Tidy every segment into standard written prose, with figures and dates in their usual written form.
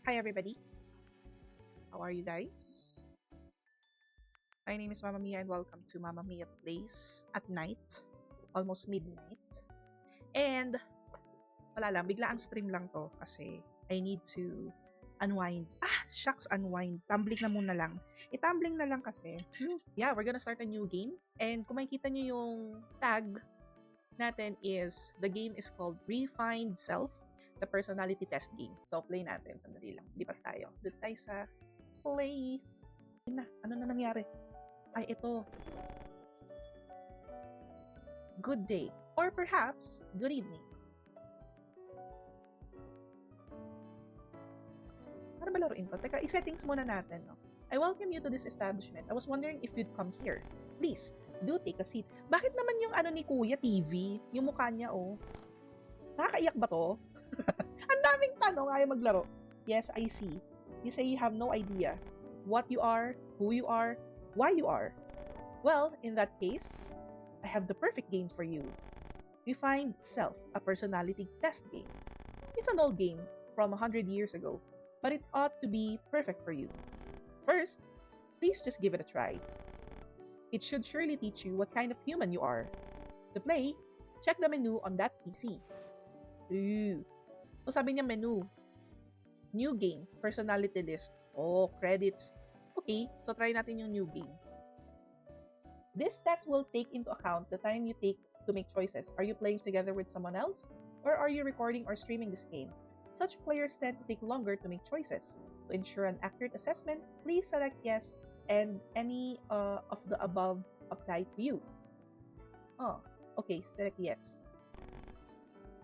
Hi, everybody. How are you guys? My name is Mama Mia, and welcome to Mama Mia Plays at night, almost midnight. And wala lang, biglaan stream lang to kasi I need to unwind. Shucks, unwind. Tumbling na muna lang. I-tumbling na lang kasi. Yeah, we're gonna start a new game. And kung makikita nyo yung tag natin is, the game is called Refined Self, the personality test game. So, play natin. Sandali lang. Lipat tayo. Doon tayo sa play. Ano na nangyari? Ay, ito. Good day. Or perhaps, good evening. Para ba laruin to? Teka, i-settings muna natin, no? I welcome you to this establishment. I was wondering if you'd come here. Please, do take a seat. Bakit naman yung ano ni Kuya TV? Yung mukha niya, oh. Nakakaiyak ba to? Ang daming tanong, ayaw maglaro. Yes, I see. You say you have no idea what you are, who you are, why you are. Well, in that case, I have the perfect game for you. Refined Self, a personality test game. It's an old game from 100 years ago, but it ought to be perfect for you. First, please just give it a try. It should surely teach you what kind of human you are. To play, check the menu on that PC. Ooh. So sabi niya menu. New game, personality list. Oh, credits. Okay, so try natin yung new game. This test will take into account the time you take to make choices. Are you playing together with someone else? Or are you recording or streaming this game? Such players tend to take longer to make choices. To ensure an accurate assessment, please select yes and any of the above apply to you. Oh, okay, select yes.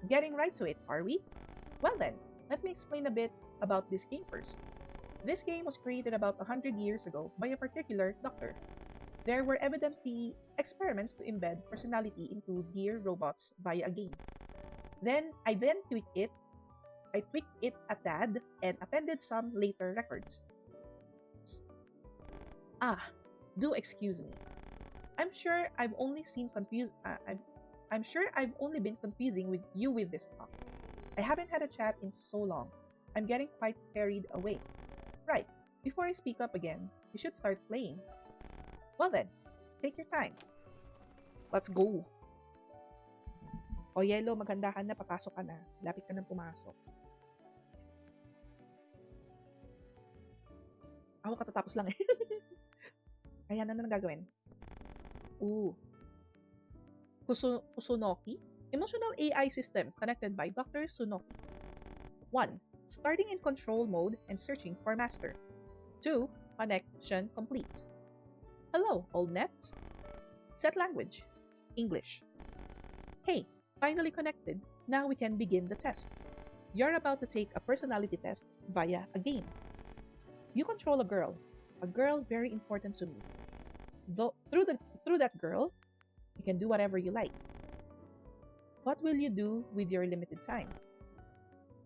Getting right to it, are we? Well then, let me explain a bit about this game first. This game was created about 100 years ago by a particular doctor. There were evidently experiments to embed personality into dear robots via a game. I tweaked it a tad and appended some later records. Do excuse me. I'm sure I've only been confusing with you with this talk. I haven't had a chat in so long. I'm getting quite carried away. Right, before I speak up again, you should start playing. Well then, take your time. Let's go. O Yellow, maganda ka na, papasok ka na. Lapit ka nang pumasok. Ako katatapos lang eh. Kaya na gagawin. Kusunoki, emotional AI system connected by Dr. Sunoki. 1. Starting in control mode and searching for master. 2. Connection complete. Hello, old net. Set language. English. Hey, finally connected. Now we can begin the test. You're about to take a personality test via a game. You control a girl very important to me. Though through that girl, you can do whatever you like. What will you do with your limited time?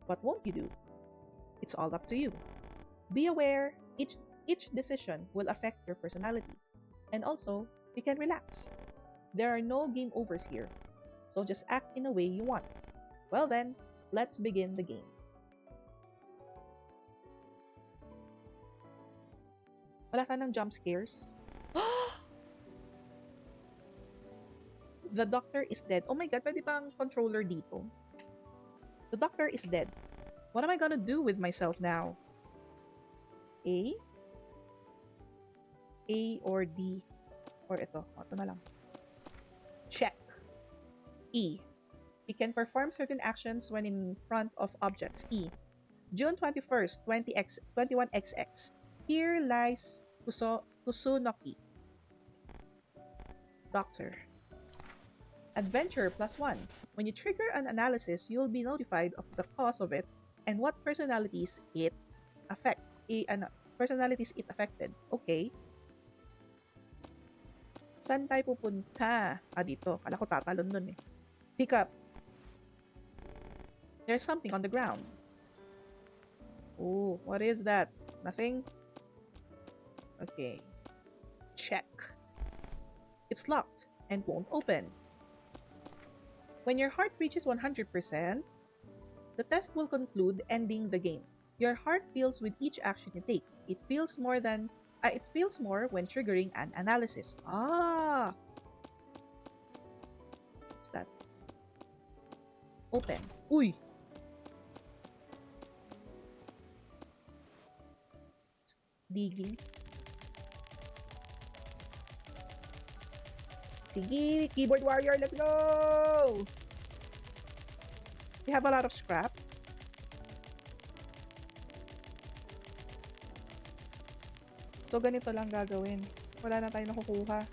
What won't you do? It's all up to you. Be aware, each decision will affect your personality. And also, you can relax. There are no game overs here, so just act in a way you want. Well then, let's begin the game. Wala sanang jump scares. The doctor is dead. Oh my god, pwede bang controller dito? The doctor is dead. What am I gonna do with myself now? A or D? Or ito. Ito na lang. Check. E. You can perform certain actions when in front of objects. E. June 21st, 21XX. Here lies Kusunoki. Doctor. Adventure +1. When you trigger an analysis, you'll be notified of the cause of it and what personalities it affected. Okay. Saan tayo pupunta? Dito. Kala ko tatalon nun eh. Pick up. There's something on the ground. Oh, what is that? Nothing? Okay. Check. It's locked and won't open. When your heart reaches 100%, the test will conclude, ending the game. Your heart feels with each action you take. It feels more when triggering an analysis. Ah, what's that? Open. Uy, digging. Sige, keyboard warrior, let's go! We have a lot of scrap. So, ganito lang gagawin. Wala na tayo nakukuha.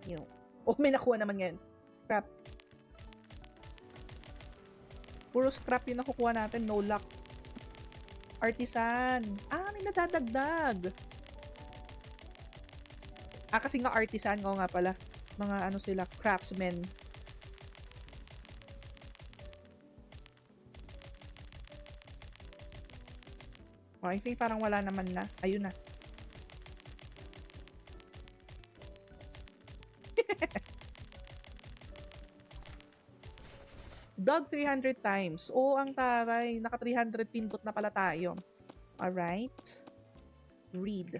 Yung. Oh, may nakuha naman ngayon. Scrap. Puro scrap yung nakukuha natin. No luck. Artisan. Ah, may nadadagdag. Ah, kasi nga artisan. Oo nga pala. Mga ano sila, craftsmen. Oh, I think parang wala naman na. Ayun na. Dog 300 times. Oh, ang taray. Naka 300 pindot na pala tayo. Alright. Read.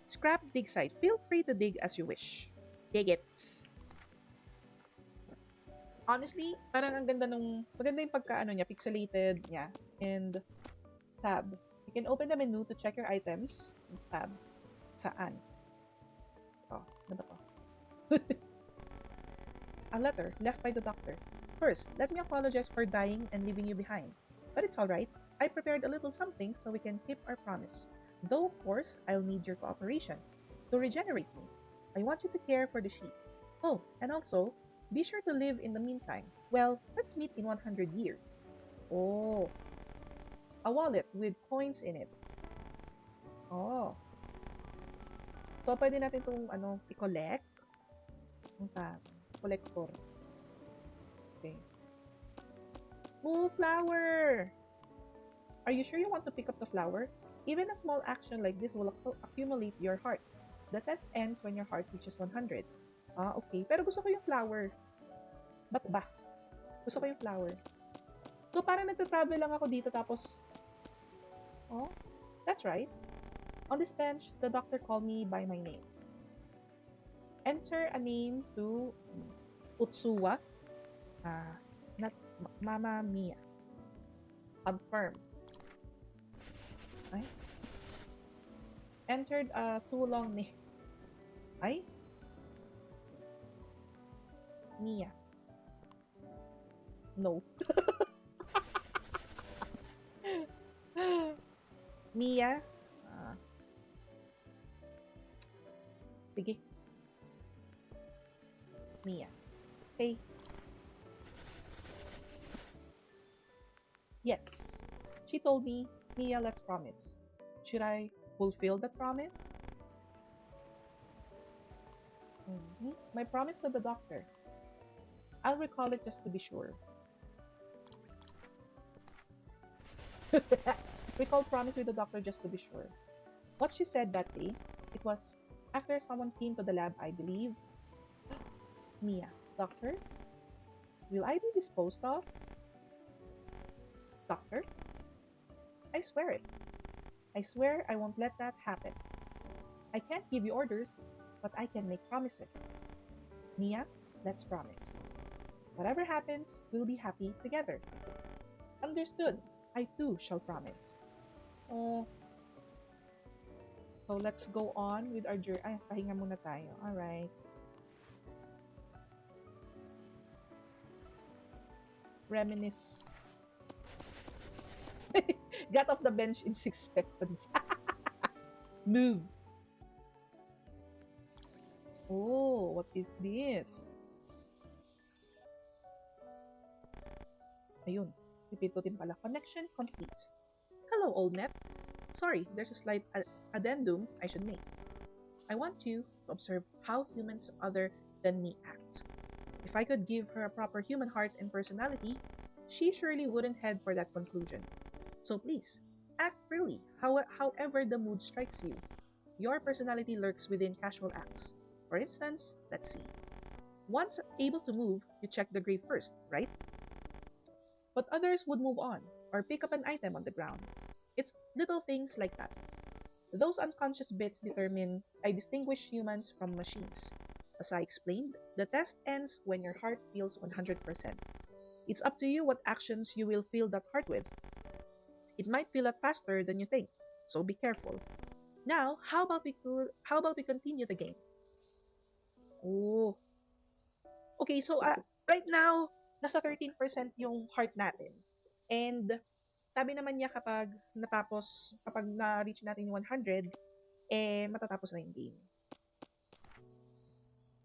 Scrap dig site. Feel free to dig as you wish. Dig it. Honestly, parang ang ganda maganda yung pagkaano niya, pixelated niya. And tab. You can open the menu to check your items. Tab. Saan? Oh, ano ba to? A letter left by the doctor. First, let me apologize for dying and leaving you behind. But it's alright. I prepared a little something so we can keep our promise. Though, of course, I'll need your cooperation. To regenerate me, I want you to care for the sheep. Oh, and also, be sure to live in the meantime. Well, let's meet in 100 years. Oh. A wallet with coins in it. Oh. So, pwede natin itong, i-collect. Collector. Okay. Oh, flower! Are you sure you want to pick up the flower? Even a small action like this will accumulate your heart. The test ends when your heart reaches 100. Ah, okay. Pero gusto ko yung flower. Ba't ba? Gusto ko yung flower. So, parang nagta-travel lang ako dito tapos... Oh, that's right. On this bench, the doctor called me by my name. Enter a name to Utsuwa. Not Mama Mia. Confirm. Ay? Entered a too long name. Ay? Mia. No. Mia. Sige. Mia. Okay. Yes. She told me, Mia, let's promise. Should I fulfill that promise? My promise to the doctor. I'll recall it just to be sure. Recall promise with the doctor just to be sure. What she said that day, it was after someone came to the lab, I believe. Mia, doctor, will I be disposed of? Doctor? I swear it. I swear I won't let that happen. I can't give you orders, but I can make promises. Mia, let's promise. Whatever happens, we'll be happy together. Understood. I too shall promise. Oh. So let's go on with our journey. Ay, pahinga muna tayo. Alright. Reminisce. Got off the bench in 6 seconds. Move. Oh, what is this? Ayun. Pipindutin pala. Connection complete. Hello, old net. Sorry, there's a slight addendum I should make. I want you to observe how humans other than me act. If I could give her a proper human heart and personality, she surely wouldn't head for that conclusion. So please, act freely, however the mood strikes you. Your personality lurks within casual acts. For instance, let's see. Once able to move, you check the grave first, right? But others would move on. or pick up an item on the ground. It's little things like that. Those unconscious bits I distinguish humans from machines. As I explained, the test ends when your heart feels 100%. It's up to you what actions you will fill that heart with. It might fill up faster than you think, so be careful. Now, how about we continue the game? Oh, okay, so right now, nasa 13% yung heart natin. And sabi naman niya kapag na-reach natin yung 100, matatapos na yung game.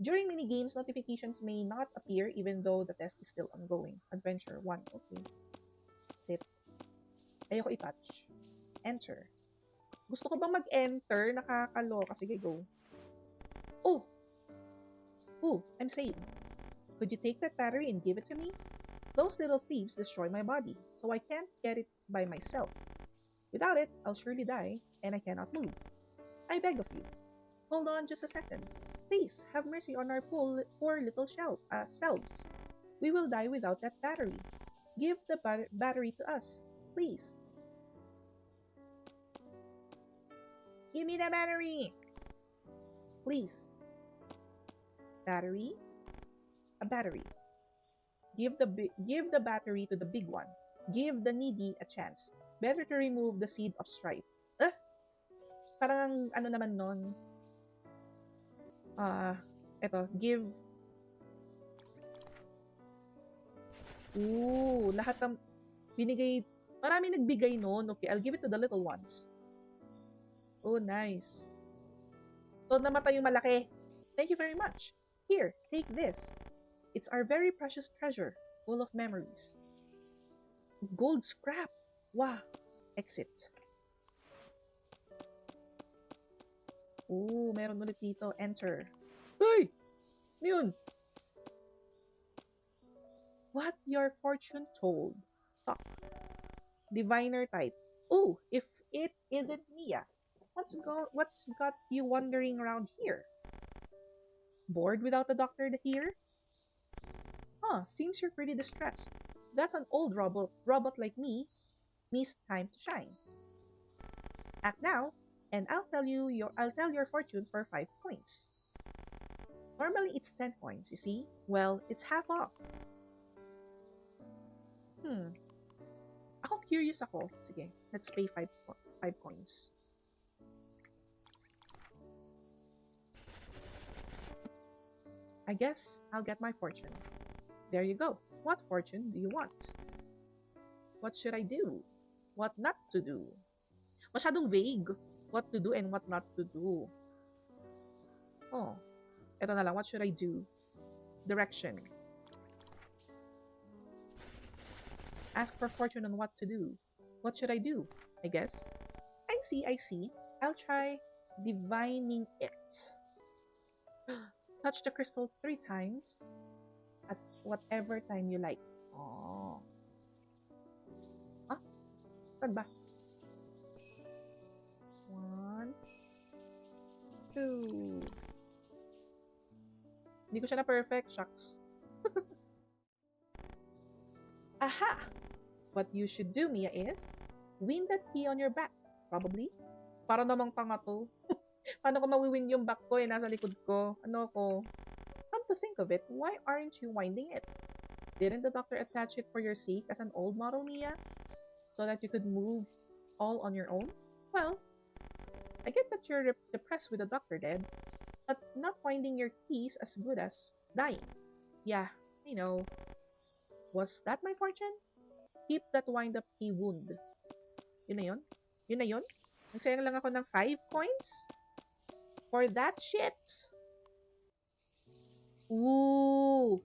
During mini games, notifications may not appear even though the test is still ongoing. Adventure 1. Okay. Sit. Ayoko i-touch. Enter. Gusto ko bang mag-enter? Nakakaloka. Sige, go. Oh! Oh, I'm saved. Could you take that battery and give it to me? Those little thieves destroy my body, so I can't get it by myself. Without it, I'll surely die, and I cannot move. I beg of you. Hold on just a second. Please, have mercy on our poor little selves. We will die without that battery. Give the battery to us, please. Give me the battery! Please. Battery? A battery. Give the battery to the big one. Give the needy a chance. Better to remove the seed of strife. Parang ano naman nun? Eto, give. Ooh, lahat ng binigay. Marami nagbigay noon. Okay, I'll give it to the little ones. Oh, nice. So, namatay yung malaki. Thank you very much. Here, take this. It's our very precious treasure, full of memories. Gold scrap. Wow. Exit. Ooh, meron ulit dito. Enter. Hey! Yun. What your fortune told. Talk. Diviner type. Ooh, if it isn't Mia. What's got you wandering around here? Bored without a doctor here? Huh, seems you're pretty distressed. That's an old robot like me. Me's time to shine. Act now, and I'll tell your fortune for 5 points. Normally it's 10 points, you see? Well, it's half off. Ako curious ako. Sige, let's pay 5 coins. I guess I'll get my fortune. There you go. What fortune do you want? What should I do? What not to do? Masyadong vague. What to do and what not to do. Oh, eto na lang. What should I do? Direction. Ask for fortune on what to do. What should I do? I guess. I see. I'll try divining it. Touch the crystal 3 times at whatever time you like. Oh. Saan ba? 1, 2. Hindi ko siya na perfect. Shucks. Aha! What you should do, Mia, is win that key on your back. Probably. Para namang tanga to. Paano ko mawiwin yung back ko nasa likod ko? Ano ko? Come to think of it, why aren't you winding it? Didn't the doctor attach it for your sake as an old model, Mia? So that you could move all on your own? Well, I get that you're depressed with the doctor dead, but not finding your keys as good as dying. Yeah, I know. Was that my fortune? Keep that wind-up key wound. Yun na yun? Yun na yun? Nagsayang lang ako ng 5 coins? For that shit? Ooh!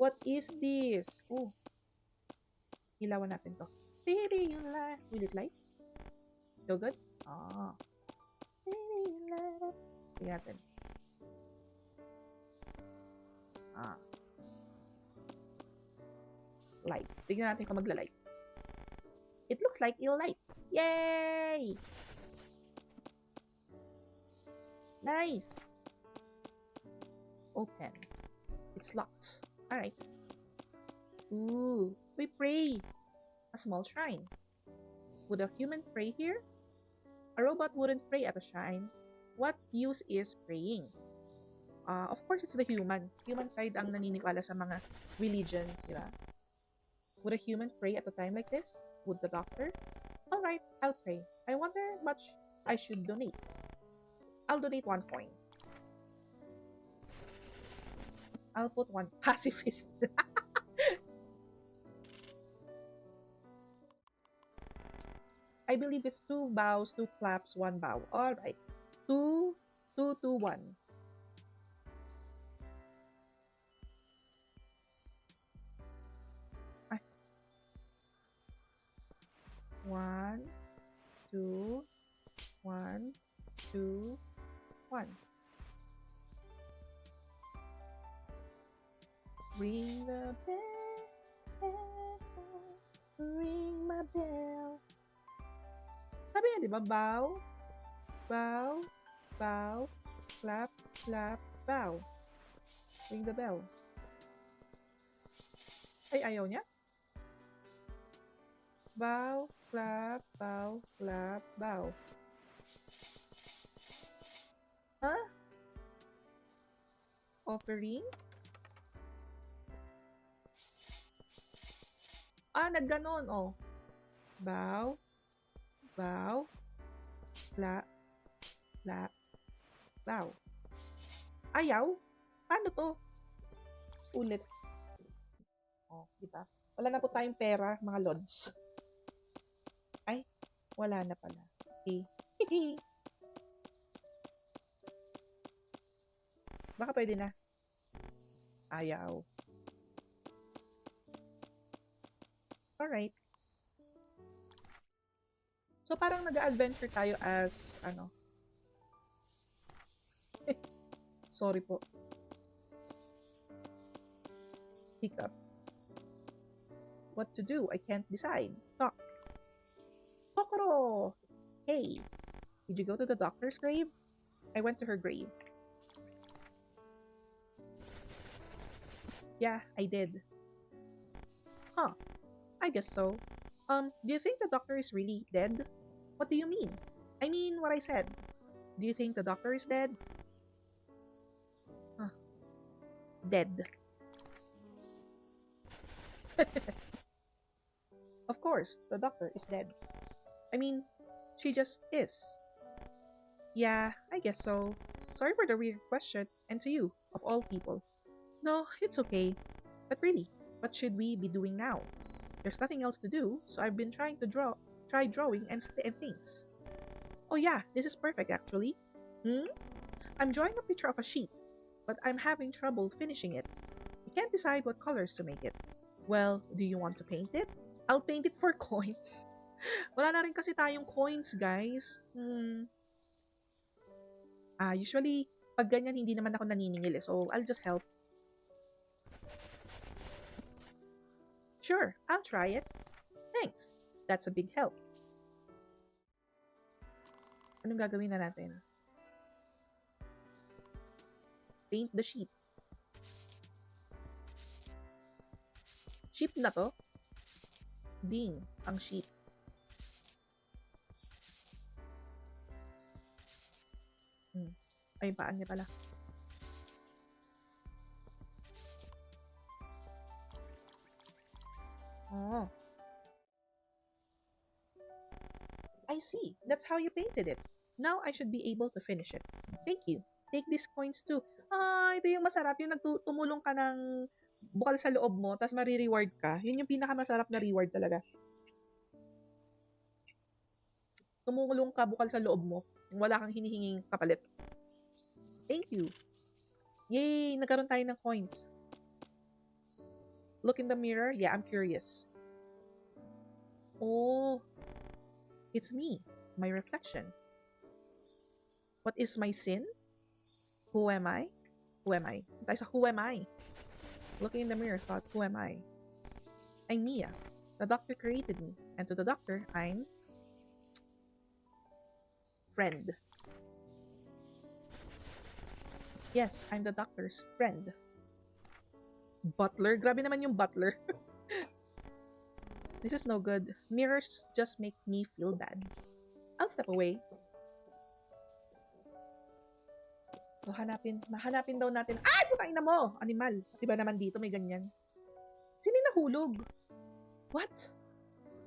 What is this? Oh. Ilawan natin to. Baby, you lie. Will it light? So good? Ah. Baby, you lie. Tingnan natin. Ah. Light. Tingnan natin kung magla-light. It looks like it'll light. Yay! Nice. Open. It's locked. Alright. Ooh. We pray. A small shrine. Would a human pray here? A robot wouldn't pray at a shrine. What use is praying? Of course, it's the human. Human side ang naniniwala sa mga religion, di ba? Would a human pray at a time like this? Would the doctor? Alright, I'll pray. I wonder how much I should donate. I'll donate 1 coin. I'll put 1 pacifist. I believe it's 2 bows, 2 claps, 1 bow. Alright. 2, 2, 2, 1. Ay. 1, 2, 1, 2, 1. Ring the bell, ring my bell. Sabi niya, di ba? Bow, bow, bow, clap, clap, bow. Ring the bell. Ay, ayaw niya? Bow, clap, bow, clap, bow. Huh? Offering? Nagganon, oh. Bow, bow, clap, clap, bow. Ayaw? Paano to? Ulit. Oh, di ba? Wala na po tayong pera, mga lods. Ay, wala na pala. Okay. Baka pwede na. Ayaw. Alright. So, parang nag-adventure tayo as, sorry po. Hiccup. What to do? I can't decide. Talk. Kokoro! Hey, did you go to the doctor's grave? I went to her grave. Yeah, I did. Huh. I guess so. Do you think the doctor is really dead? What do you mean? I mean what I said. Do you think the doctor is dead? Huh. Dead. Of course, the doctor is dead. I mean, she just is. Yeah, I guess so. Sorry for the weird question, and to you, of all people. No, it's okay. But really, what should we be doing now? There's nothing else to do, so I've been trying to try drawing and things. Oh yeah, this is perfect actually. I'm drawing a picture of a sheep, but I'm having trouble finishing it. I can't decide what colors to make it. Well, do you want to paint it? I'll paint it for coins. Wala na rin kasi tayong coins, guys. Usually, pag ganyan, hindi naman ako naniningil so I'll just help. Sure, I'll try it. Thanks. That's a big help. Anong gagawin na natin? Paint the sheep. Sheep na to? Ding, ang sheep. Ay, paan niya pala. Oh. I see. That's how you painted it. Now I should be able to finish it. Thank you. Take these coins too. Ito yung masarap. Yung tumulong ka ng bukal sa loob mo, tapos marireward ka. Yun yung pinakamasarap na reward talaga. Tumulong ka bukal sa loob mo. Wala kang hinihinging kapalit. Thank you. Yay! Nagkaroon tayo ng coins. Look in the mirror. Yeah, I'm curious. Oh, it's me, my reflection. What is my sin? Who am I? Who am I? Tayo sa who am I? Looking in the mirror, thought, who am I? I'm Mia. The doctor created me. And to the doctor, I'm... friend. Yes, I'm the doctor's friend. Butler? Grabe naman yung butler. This is no good. Mirrors just make me feel bad. I'll step away. So, mahanapin daw natin. Ay, putang ina mo! Animal. Diba naman dito may ganyan? Sino yung nahulog? What?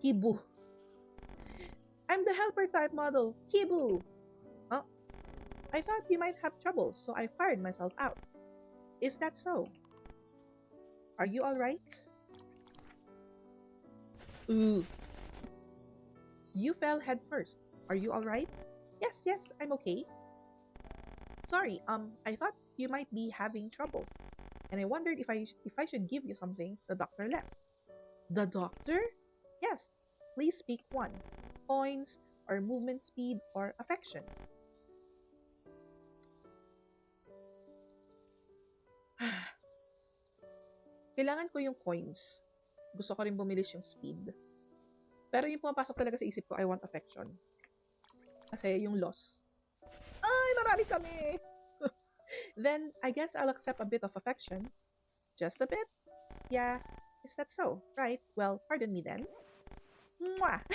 Kibu. I'm the helper type model. Kibu. Oh, I thought you might have trouble, so I fired myself out. Is that so? Are you alright? Ooh. You fell head first. Are you alright? Yes, I'm okay. Sorry, I thought you might be having trouble, and I wondered if I should give you something. The doctor left. The doctor? Yes. Please pick one. Coins, or movement speed, or affection. Kailangan ko yung coins. Gusto ko rin bumilis yung speed. Pero yung pumapasok talaga sa isip ko, I want affection. Kasi yung loss. Ay, marami kami! Then, I guess I'll accept a bit of affection. Just a bit? Yeah, is that so? Right, well, pardon me then. Mwah!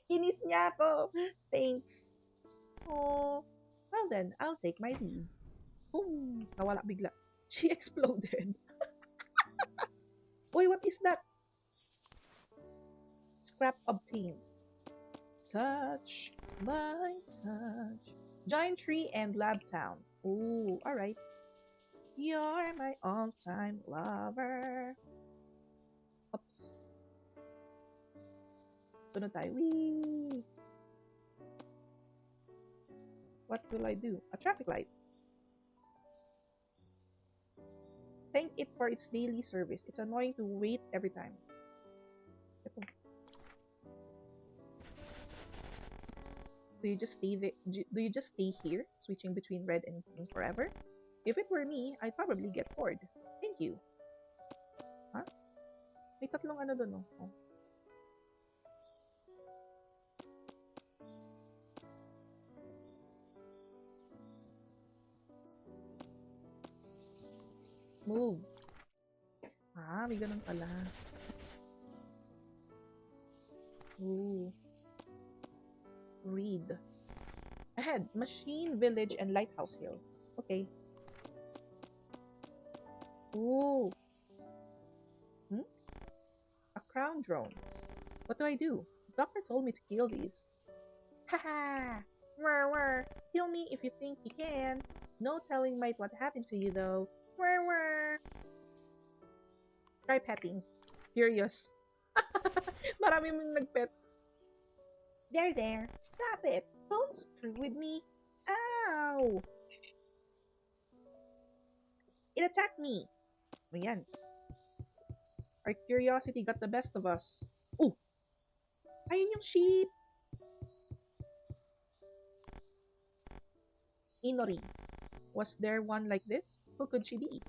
Kinis niya ako. Thanks. Oh, well then, I'll take my leave. Boom! Nawala bigla. She exploded. Uy, what is that? Scrap obtained. Touch by touch. Giant tree and lab town. Ooh, alright. You're my all-time lover. Oops. Sunod tayo. Whee! What will I do? A traffic light. Thank it for its daily service. It's annoying to wait every time. Ito. Do you just stay here, switching between red and green forever? If it were me, I'd probably get bored. Thank you. Huh? May tatlong ano doon, no? Oh. Move. Ah, may ganun pala. Ooh. Read. Ahead, Machine Village and Lighthouse Hill. Okay. Ooh. A crown drone. What do I do? The doctor told me to kill these. Haha! Whir. Kill me if you think you can. No telling might what happened to you though. Whir. Try petting. Curious. Marami mong nagpet. There. Stop it. Don't screw with me. Ow! It attacked me. Ayan. Our curiosity got the best of us. Oh! Ayun yung sheep. Inori. Was there one like this? Who could she be?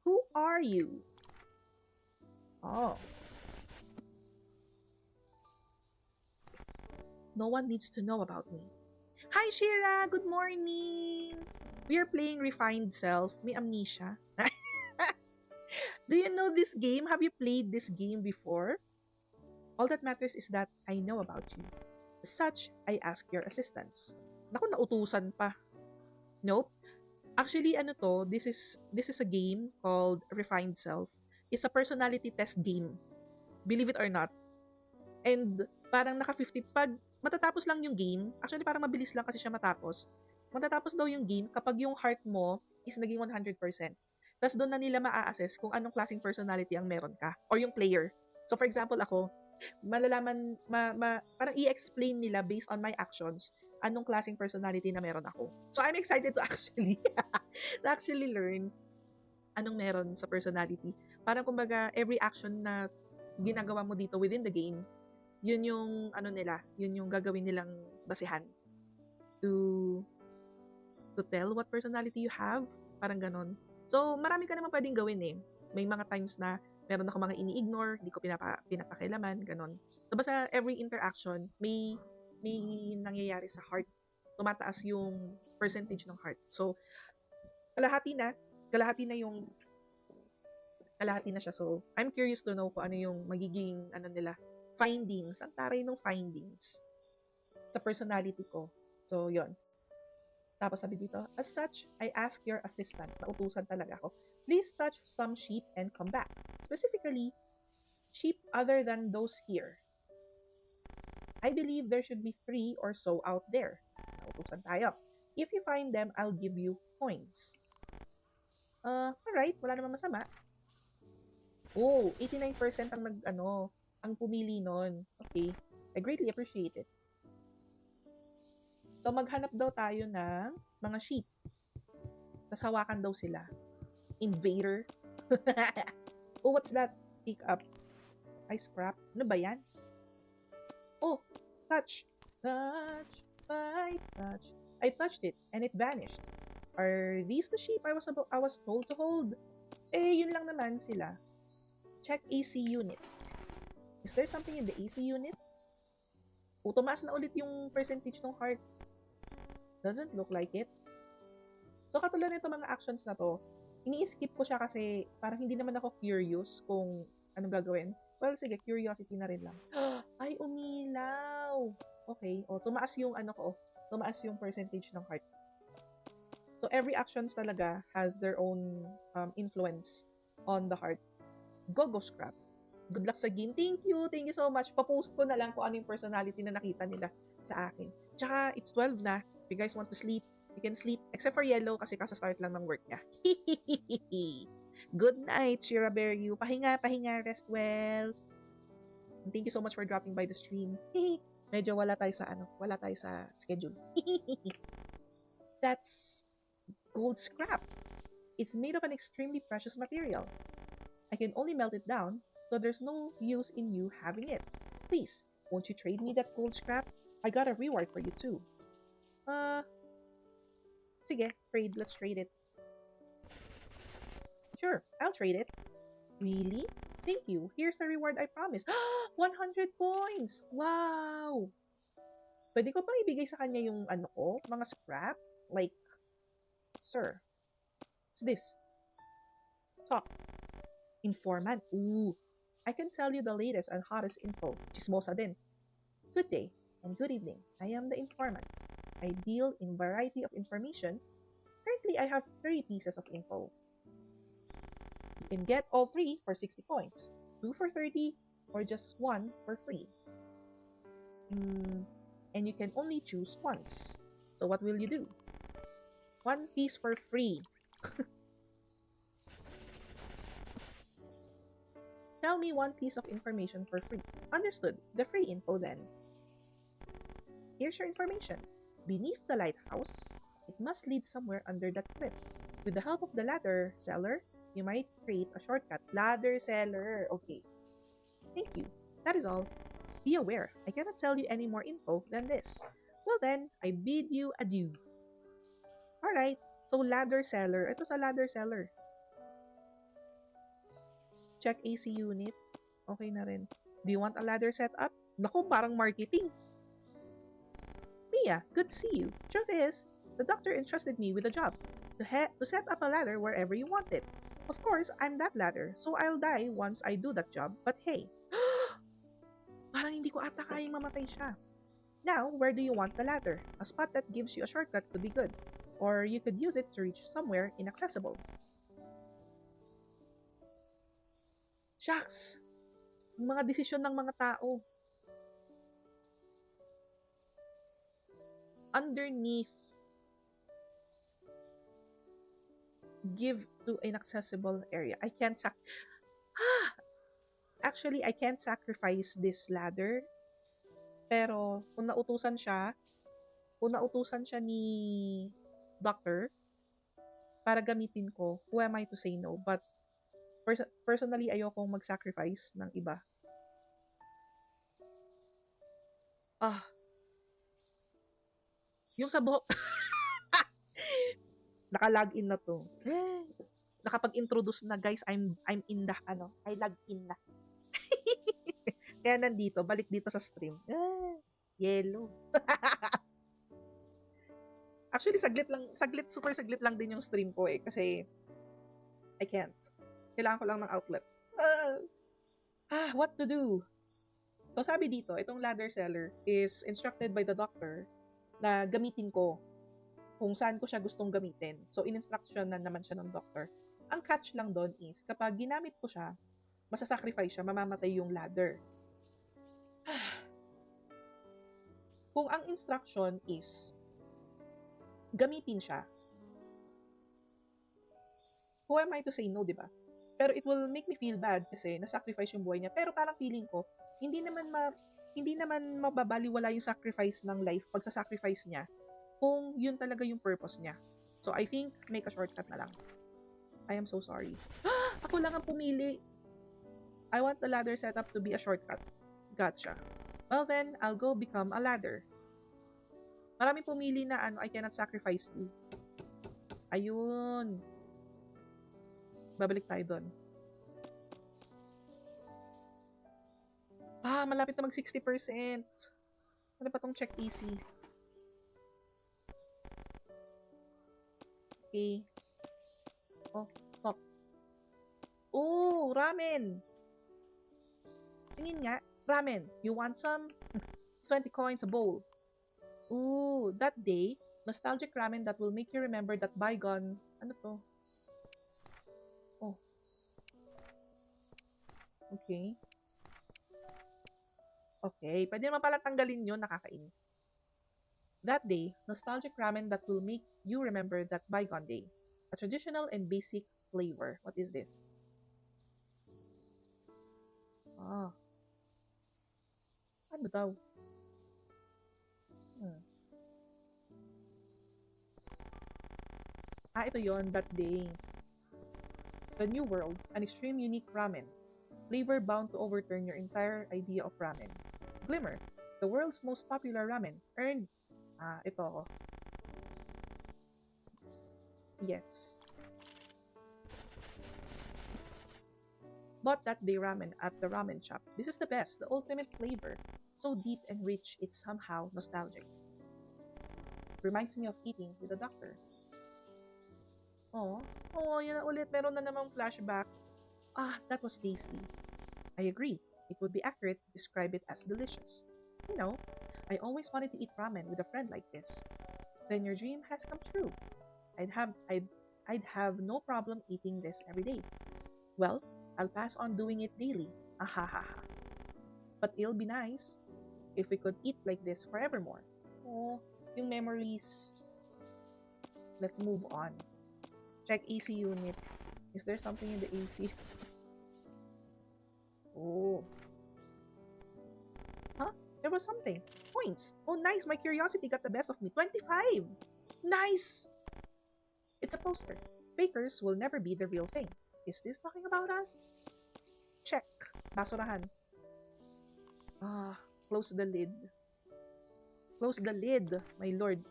Who are you? Oh. No one needs to know about me. Hi, Shira! Good morning! We are playing Refined Self. May amnesia. Do you know this game? Have you played this game before? All that matters is that I know about you. As such, I ask your assistance. Naku, nautusan pa. Nope. Actually, ano to, this is a game called Refined Self. It's a personality test game. Believe it or not. And parang naka-50, pag matatapos lang yung game, actually parang mabilis lang kasi siya matapos. Matatapos daw yung game kapag yung heart mo is naging 100%. Tapos doon na nila maa-assess kung anong klaseng personality ang meron ka or yung player. So for example ako, malalaman, parang i-explain nila based on my actions anong klaseng personality na meron ako. So I'm excited to actually learn anong meron sa personality. Parang kumbaga every action na ginagawa mo dito within the game, yun yung ano nila, yun yung gagawin nilang basehan to tell what personality you have, parang ganon. So marami ka naman pwedeng gawin eh. May mga times na meron ako mga ini-ignore, di ko pinapakilaman, ganon. So basta every interaction, may nangyayari sa heart. Tumataas yung percentage ng heart. So kalahati na yung Kalahati na siya. So, I'm curious to know kung ano yung magiging, ano nila, findings. Ang taray ng findings sa personality ko. So, yon. Tapos sabi dito, as such, I ask your assistant, nautusan talaga ako, please touch some sheep and come back. Specifically, sheep other than those here. I believe there should be 3 or so out there. Nautusan tayo. If you find them, I'll give you coins. Alright, wala namang masama. Oh, 89% ang ang pumili nun. Okay. I greatly appreciate it. So, maghanap daw tayo ng mga sheep. Tapos hawakan daw sila. Invader. Oh, what's that? Pick up. I scrap. Ano ba yan? Oh, touch. Touch. By touch. I touched it and it vanished. Are these the sheep I was told to hold? Eh, yun lang naman sila. Check AC unit. Is there something in the AC unit? O, tumaas na ulit yung percentage ng heart. Doesn't look like it. So, katulad nito mga actions na to, ini-skip ko siya kasi parang hindi naman ako curious kung anong gagawin. Well, sige, curiosity na rin lang. Ay, umilaw! Okay. O, tumaas yung tumaas yung percentage ng heart. So, every actions talaga has their own influence on the heart. Go scrap. Good luck sa game. Thank you so much. Pa-post ko na lang kung ano yung personality na nakita nila sa akin. Tsaka, it's 12 na. If you guys want to sleep, you can sleep. Except for Yellow kasi kasa-start lang ng work niya. Good night, Shira Beryu. Pahinga, rest well. And thank you so much for dropping by the stream. Medyo wala tayo sa schedule. That's gold scrap. It's made of an extremely precious material. I can only melt it down, so there's no use in you having it. Please, won't you trade me that gold scrap? I got a reward for you too. Sige, trade. Let's trade it. Sure, I'll trade it. Really? Thank you. Here's the reward I promised. 100 coins! Wow! Pwede ko bang ibigay sa kanya yung mga scrap? Like, sir, what's this? Talk. Informant. Ooh. I can tell you the latest and hottest info. Chismosa din. Good day and good evening. I am the informant. I deal in variety of information. Currently, I have 3 pieces of info. You can get all 3 for 60 points, 2 for 30, or just 1 for free. And you can only choose once. So what will you do? 1 piece for free. Tell me 1 piece of information for free. Understood. The free info then. Here's your information. Beneath the lighthouse, it must lead somewhere under that cliff. With the help of the ladder seller, you might create a shortcut. Ladder seller. Okay. Thank you. That is all. Be aware, I cannot tell you any more info than this. Well then, I bid you adieu. Alright. So, ladder seller. Ito sa ladder seller. Check AC unit. Okay na rin. Do you want a ladder setup? Naku, parang marketing. Mia, good to see you. Truth is, the doctor entrusted me with a job to set up a ladder wherever you want it. Of course, I'm that ladder, so I'll die once I do that job. But hey, parang hindi ko ata kayang mamatay siya. Now, where do you want the ladder? A spot that gives you a shortcut could be good. Or you could use it to reach somewhere inaccessible. Shucks! Ang mga desisyon ng mga tao. Underneath, give to inaccessible area. I can't Actually, I can't sacrifice this ladder. Pero, kung nautusan siya ni doctor para gamitin ko, who am I to say no? But, personally, ayokong mag-sacrifice ng iba. Yung sa buhok, naka-login na to. Nakapag-introduce na, guys. I'm in the, I log in na. Kaya nandito, balik dito sa stream. Yellow. Actually, super saglit lang din yung stream ko kasi I can't. Kailangan ko lang ng outlet. What to do? So sabi dito, itong ladder seller is instructed by the doctor na gamitin ko kung saan ko siya gustong gamitin. So in-instruction na naman siya ng doctor. Ang catch lang doon is kapag ginamit ko siya, masasacrifice siya, mamamatay yung ladder. Kung ang instruction is gamitin siya, who am I to say no, di ba? Pero it will make me feel bad kasi na-sacrifice yung buhay niya. Pero parang feeling ko, hindi naman mababaliwala yung sacrifice ng life pag sa sacrifice niya kung yun talaga yung purpose niya. So I think make a shortcut na lang. I am so sorry. Ako lang ang pumili. I want the ladder setup to be a shortcut. Gotcha. Well then, I'll go become a ladder. Maraming pumili na I cannot sacrifice you. Ayun. Babalik tayo doon. Malapit na mag 60%. Ano pa tong check easy? Okay. Stop. Oh, ramen. Tingin nga, ramen. You want some? 20 coins a bowl. Ooh, that day, nostalgic ramen that will make you remember that bygone. Ano to? Oh. Okay. Okay, pwede naman pala tanggalin yun, nakakainis. That day, nostalgic ramen that will make you remember that bygone day. A traditional and basic flavor. What is this? Ano daw? Ito yon, that day. The New World, an extreme unique ramen. Flavor bound to overturn your entire idea of ramen. Glimmer, the world's most popular ramen, earned... ito ako. Yes. Bought that day ramen at the ramen shop. This is the best, the ultimate flavor. So deep and rich, it's somehow nostalgic. Reminds me of eating with the doctor. Oh, yan na ulit. Meron na namang flashback. That was tasty. I agree. It would be accurate to describe it as delicious. You know, I always wanted to eat ramen with a friend like this. Then your dream has come true. I'd have no problem eating this every day. Well, I'll pass on doing it daily. Ahahaha. But it'll be nice if we could eat like this forevermore. Oh, yung memories. Let's move on. Check AC unit. Is there something in the AC? Oh. There was something. Points. Oh, nice. My curiosity got the best of me. 25. Nice. It's a poster. Fakers will never be the real thing. Is this talking about us? Check. Basurahan. Close the lid. Close the lid, my lord.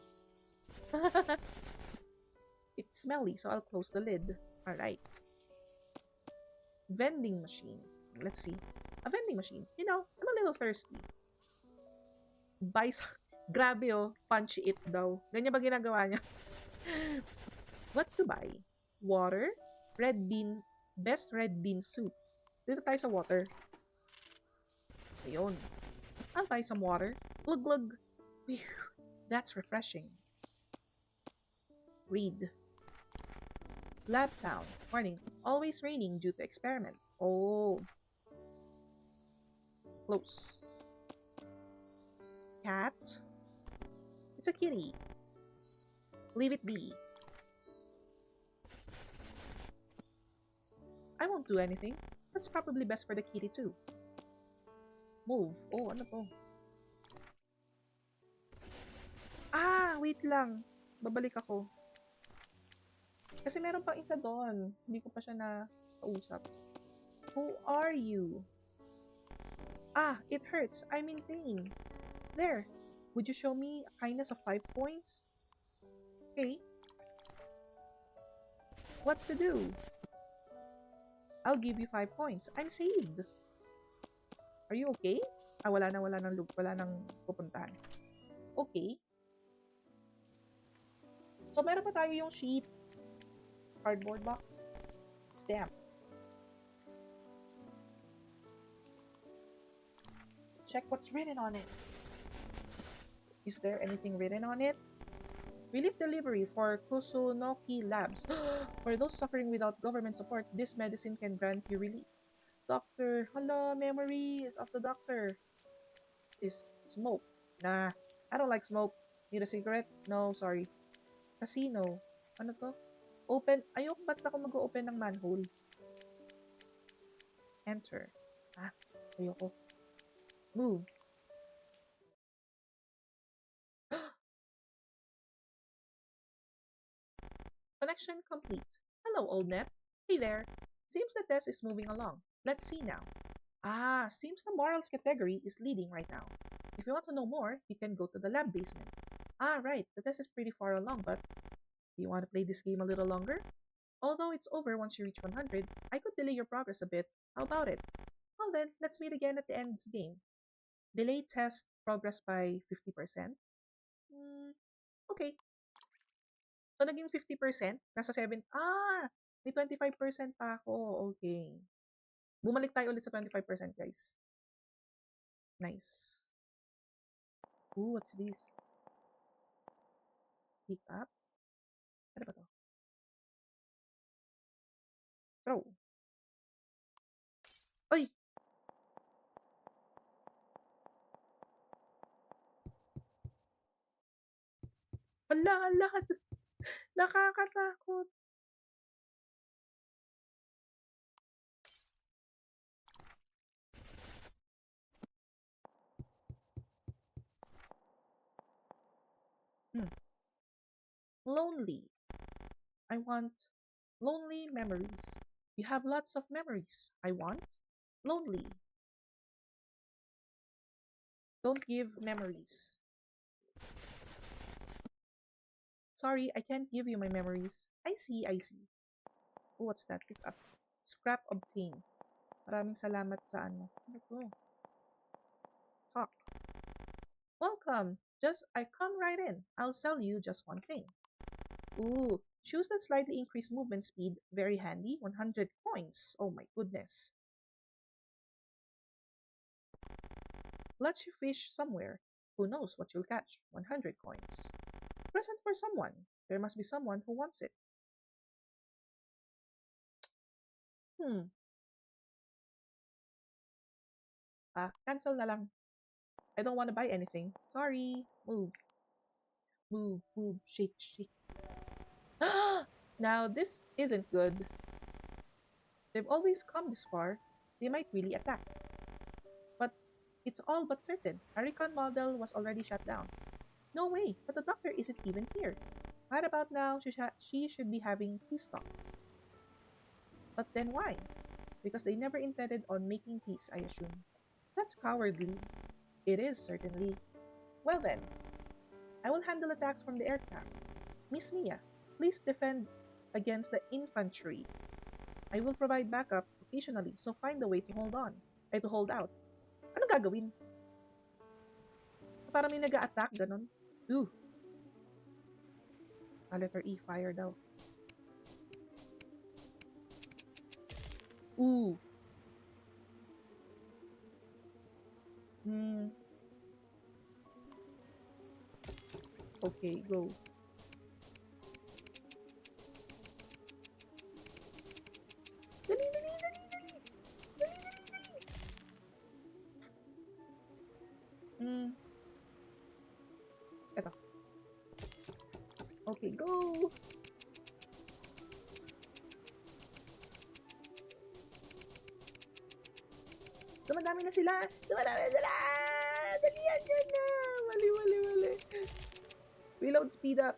It's smelly, so I'll close the lid. Alright. Vending machine. Let's see. A vending machine. You know, I'm a little thirsty. Buy some... Grabe punchy it daw. Ganyan ba ginagawa niya? What to buy? Water? Red bean. Best red bean soup. Dito tayo sa water. Ayun. I'll buy some water. Glug glug. Whew, that's refreshing. Read. Lab town. Warning. Always raining due to experiment. Oh. Close. Cat. It's a kitty. Leave it be. I won't do anything. That's probably best for the kitty too. Move. Oh, ano to? Wait lang. Babalik ako. Kasi meron pang isa doon. Hindi ko pa siya na-kausap. Who are you? It hurts. I'm in pain. There. Would you show me a kindness of 5 points? Okay. What to do? I'll give you 5 points. I'm saved. Are you okay? Wala nang pupuntahan. Okay. So, meron pa tayo yung sheet. Cardboard box. Stamp. check what's written on it. Is there anything written on it? Relief delivery for Kusunoki Labs. For those suffering without government support, this medicine can grant you relief. Doctor, hello, memories of the doctor. Is smoke. Nah, I don't like smoke. Need a cigarette? No, sorry. Casino. Ano to? Open. Ayoko, ba't ako mag-open ng manhole? Enter. Ah, ayoko. Move. Connection complete. Hello, old net. Hey there. Seems the test is moving along. Let's see now. Ah, seems the morals category is leading right now. If you want to know more, you can go to the lab basement. Ah, right. The test is pretty far along, but do you want to play this game a little longer? Although it's over once you reach 100, I could delay your progress a bit. How about it? Well then, let's meet again at the end of the game. Delay test progress by 50%. Okay. So, naging 50%. Nasa 7. Ah! May 25% pa ako. Okay. Bumalik tayo ulit sa 25%, guys. Nice. Ooh, what's this? Pick up? Ano ba to? Throw. Ay! Hala, hala! Nakakatakot. Lonely. I want lonely memories. You have lots of memories. I want lonely. Don't give memories. Sorry, I can't give you my memories. I see, I see. Oh, what's that? Pick up. Scrap obtained. Maraming salamat sa ano. Ano to? Talk. Welcome. I come right in. I'll sell you just one thing. Ooh, shoes that slightly increase movement speed. Very handy. 100 coins. Oh my goodness. Let you fish somewhere. Who knows what you'll catch? 100 coins. Present for someone. There must be someone who wants it. Cancel na lang. I don't want to buy anything. Sorry. Move. Move, move, shake, shake. Now, this isn't good. They've always come this far. They might really attack. But it's all but certain. Our recon model was already shut down. No way, but the doctor isn't even here. Right about now, she should be having peace talk. But then why? Because they never intended on making peace, I assume. That's cowardly. It is, certainly. Well then, I will handle attacks from the aircraft. Miss Mia, please defend against the infantry. I will provide backup occasionally, so find a way to hold on. Ay, to hold out. Anong gagawin? Parang may nag-a-attack, ganon. Ooh. Letter E, fire daw. Ooh. Okay, go. Dali, dali, dali, dali. Dali, dali, dali. Eto. Okay, go. Dumadami na sila. Dumadami na sila. Dali yan dyan na. Mali, mali, mali. Reload speed up.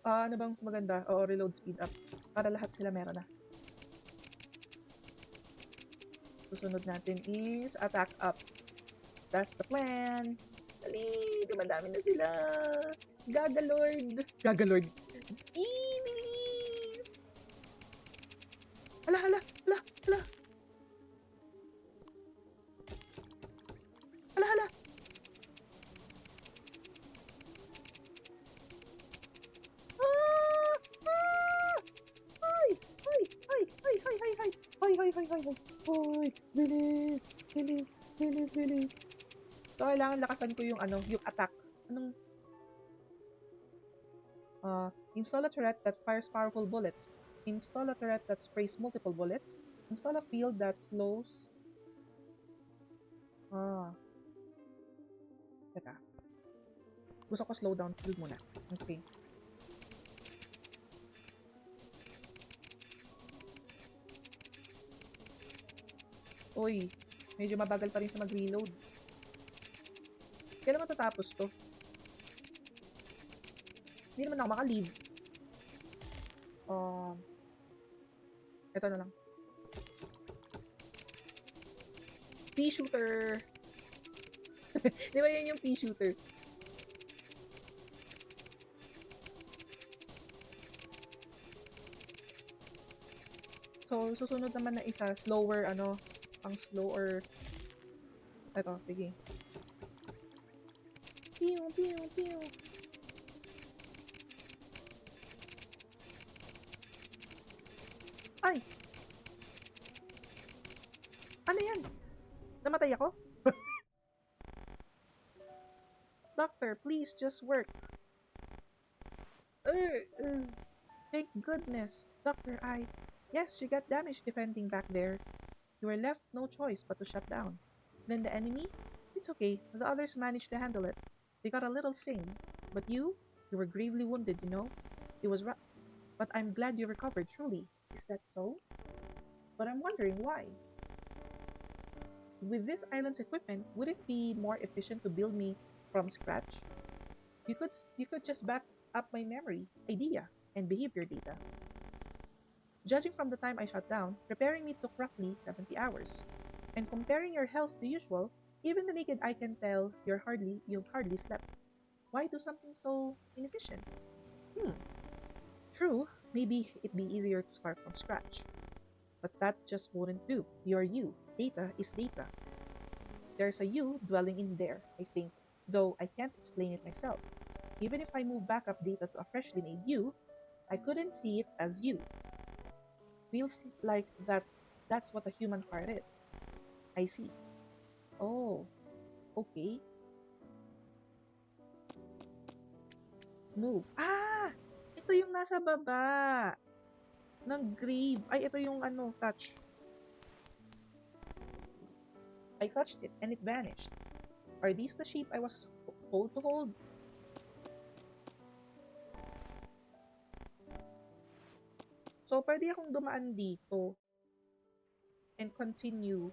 Ano bang mas maganda? Oo, reload speed up. Para lahat sila meron na. Susunod natin is attack up. That's the plan. Dali, dumadami na sila. Gagalord. Gagalord. Bilis! Hala, hala, hala, hala. Hala, hala. Ay, bilis, bilis, bilis, bilis. So, kailangan lakasan ko yung ano, yung attack. Anong, install a turret that fires powerful bullets. Install a turret that sprays multiple bullets. Install a field that slows. Teka. Gusto ko slow down field muna. Okay. Uy, medyo mabagal pa rin siya mag-reload. Kailan matatapos to? Hindi naman ako maka-leave. Ito na lang. Pea shooter! Di ba yun yung pea shooter? So, susunod naman na isa, slower, ano, ang slow or... Ito, sige. Pew, pew, pew. Ay! Ano yan? Namatay ako? Doctor, please just work. Thank goodness. Doctor, Yes, you got damaged defending back there. You were left no choice but to shut down. Then the enemy? It's okay. The others managed to handle it. They got a little sing. But you were gravely wounded, you know? It was rough. But I'm glad you recovered, truly. Is that so? But I'm wondering why. With this island's equipment, would it be more efficient to build me from scratch? You could just back up my memory, idea, and behavior data. Judging from the time I shut down, repairing me took roughly 70 hours. And comparing your health to usual, even the naked eye can tell you've hardly slept. Why do something so inefficient? True, maybe it'd be easier to start from scratch. But that just wouldn't do. You're you. Data is data. There's a you dwelling in there, I think, though I can't explain it myself. Even if I move backup data to a freshly made you, I couldn't see it as you. Feels like that's what a human heart is. I see. Oh, okay. Move. Ito yung nasa baba ng grave. Ay, ito yung ano, touch. I touched it and it vanished. Are these the sheep I was told to hold? So, pwede akong dumaan dito and continue.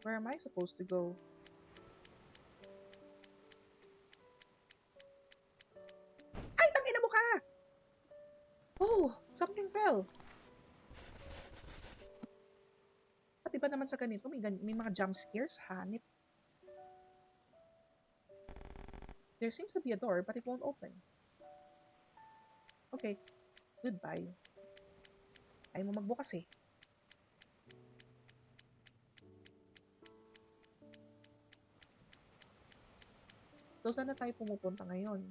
Where am I supposed to go? Ay, tangina mo ka! Oh, something fell. At iba naman sa ganito, may mga jump scares, hanip. There seems to be a door, but it won't open. Okay, goodbye. Ayaw mo magbukas eh. So, saan na tayo pumupunta ngayon?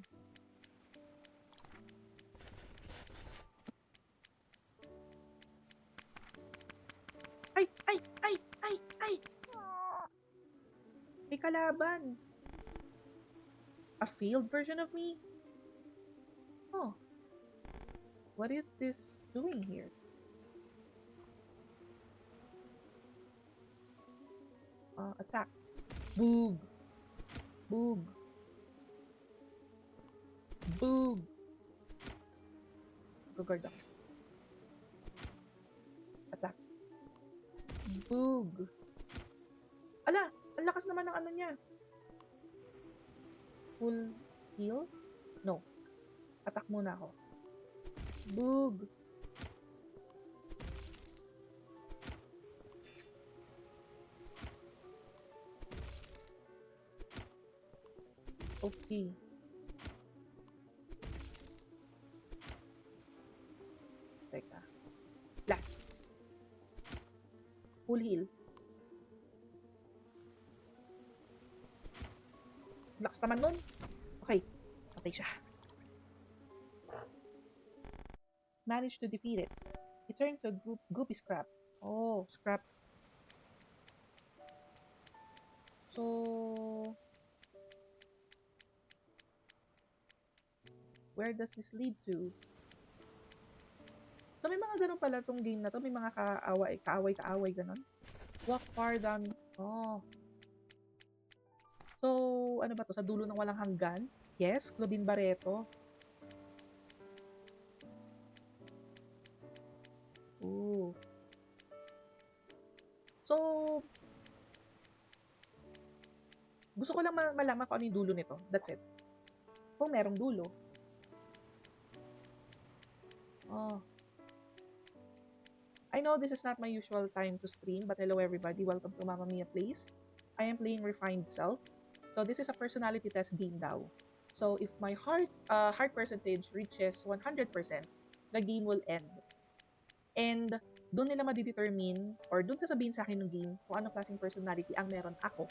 Ay! Ay! Ay! Ay! Ay! May kalaban! A failed version of me? Oh. What is this doing here? Attack. Boog. Boog. Boog. Guard ako. Attack. Boog. Ala! Ang lakas naman ng ano niya. Full heal? No. Attack muna ako. Boog. Okay. Teka. Last. Full heal. Lakas naman nun. Okay. Patay siya. Managed to defeat it. It turned to a goopy scrap. Oh, scrap. So, where does this lead to? So, may mga ganun pala tong game na to. May mga kaaway, ganun. Walk far down. Oh. So, ano ba to? Sa dulo ng walang hanggan? Yes, Claudine Barreto. Ooh. So, gusto ko lang malaman kung ano yung dulo nito. That's it. Kung merong dulo. Oh. I know this is not my usual time to stream, but hello everybody. Welcome to Mamma Mia Plays. I am playing Refined Self. So this is a personality test game daw. So if my heart percentage reaches 100%, the game will end. And doon nila madidetermine or doon sasabihin sa akin ng game kung anong klaseng personality ang meron ako.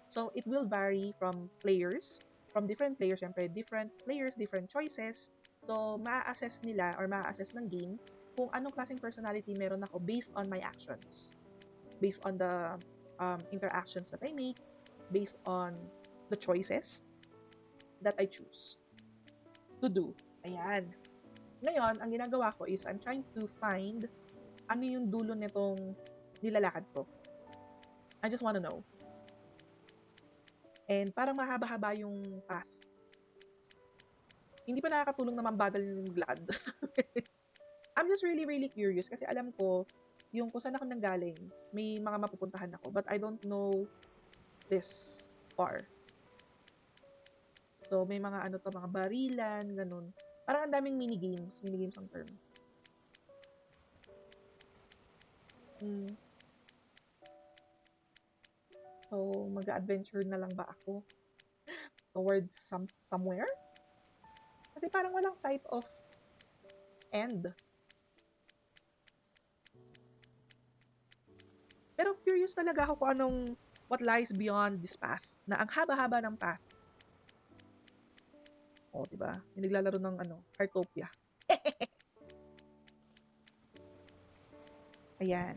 So it will vary from different players, syempre, different players, different choices. So ma-assess nila or ma-assess ng game kung anong klaseng personality meron ako based on my actions. Based on the interactions that I make, based on the choices that I choose to do. Ayan. Ngayon, ang ginagawa ko is I'm trying to find ano yung dulo nitong nilalakad ko. I just wanna know. And parang mahaba-haba yung path. Hindi pa nakakatulong na mambagal yung lakad. I'm just really, really curious kasi alam ko yung kung saan ako nanggaling, may mga mapupuntahan ako. But I don't know this far. So, may mga mga barilan, ganun. Parang ang daming minigames ang term. So, mag-adventure na lang ba ako towards somewhere? Kasi parang walang sight of end. Pero curious talaga ako kung what lies beyond this path. Na ang haba-haba ng path. Oh, diba? Yung naglalaro ng Heartopia. Ayan.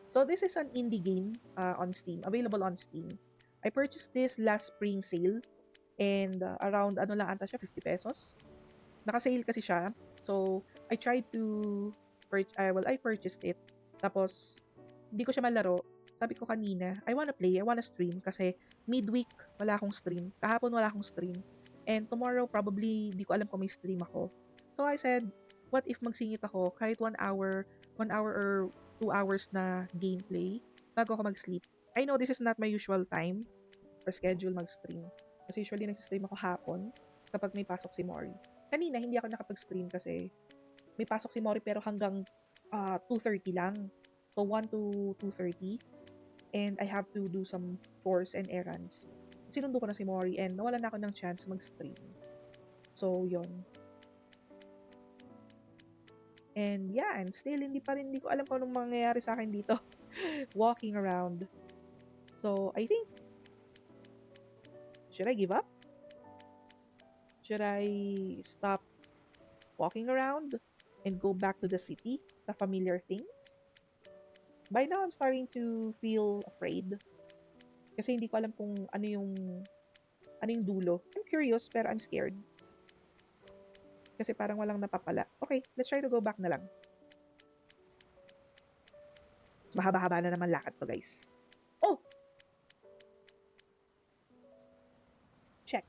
So, this is an indie game on Steam. Available on Steam. I purchased this last spring sale. And around, lang ata siya, 50 pesos. Naka-sale kasi siya. So, I tried to, I purchased it. Tapos, hindi ko siya malaro. Sabi ko kanina, I wanna play, I wanna stream. Kasi, midweek, wala akong stream. Kahapon, wala akong stream. And tomorrow, probably, hindi ko alam kung may stream ako. So, I said, what if magsingit ako kahit 1 hour or 2 hours na gameplay bago ako mag-sleep. I know this is not my usual time or schedule mag-stream. Kasi usually nag-stream ako hapon kapag may pasok si Mori. Kanina, hindi ako nakapag-stream kasi may pasok si Mori pero hanggang 2:30 lang. So, 1 to 2:30. And I have to do some chores and errands. Sinundo ko na si Mori and nawalan na ako ng chance mag-stream. So, yon. And yeah, and still hindi ko alam kung anong mangyayari sa akin dito. Walking around. So, I think, should I give up? Should I stop walking around and go back to the city sa familiar things? By now, I'm starting to feel afraid. Kasi hindi ko alam kung ano yung dulo. I'm curious, pero I'm scared. Kasi parang walang napapala. Okay, let's try to go back na lang. Mahaba-haba na naman lakad to, guys. Oh! Check.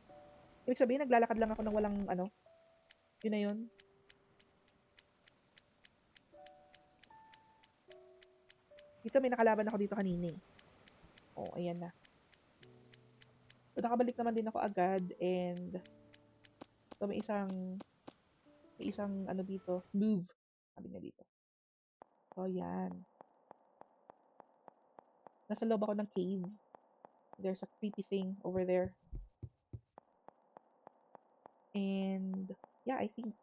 Ibig sabihin, naglalakad lang ako ng walang yun na yun. Dito, may nakalaban ako dito kanina eh. Oh, ayan na. So, nakabalik naman din ako agad and so, may isang dito, move. Sabi niya dito. So, yan. Nasa loob ako ng cave. There's a creepy thing over there. And, yeah, I think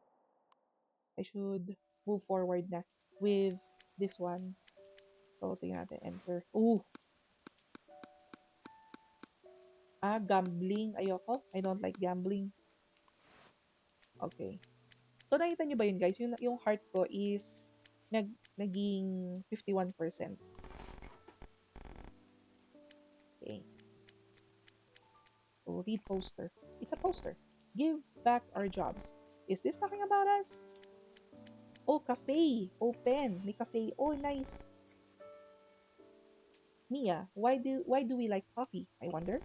I should move forward na with this one. So, tingnan natin. Enter. Ooh! Gambling. Ayoko. I don't like gambling. Okay. So, nakita nyo ba yun, guys? Yung heart ko is naging 51%. Okay. So, read poster. It's a poster. Give back our jobs. Is this talking about us? Oh, cafe. Open. May cafe. Oh, nice. Mia, why do we like coffee? I wonder.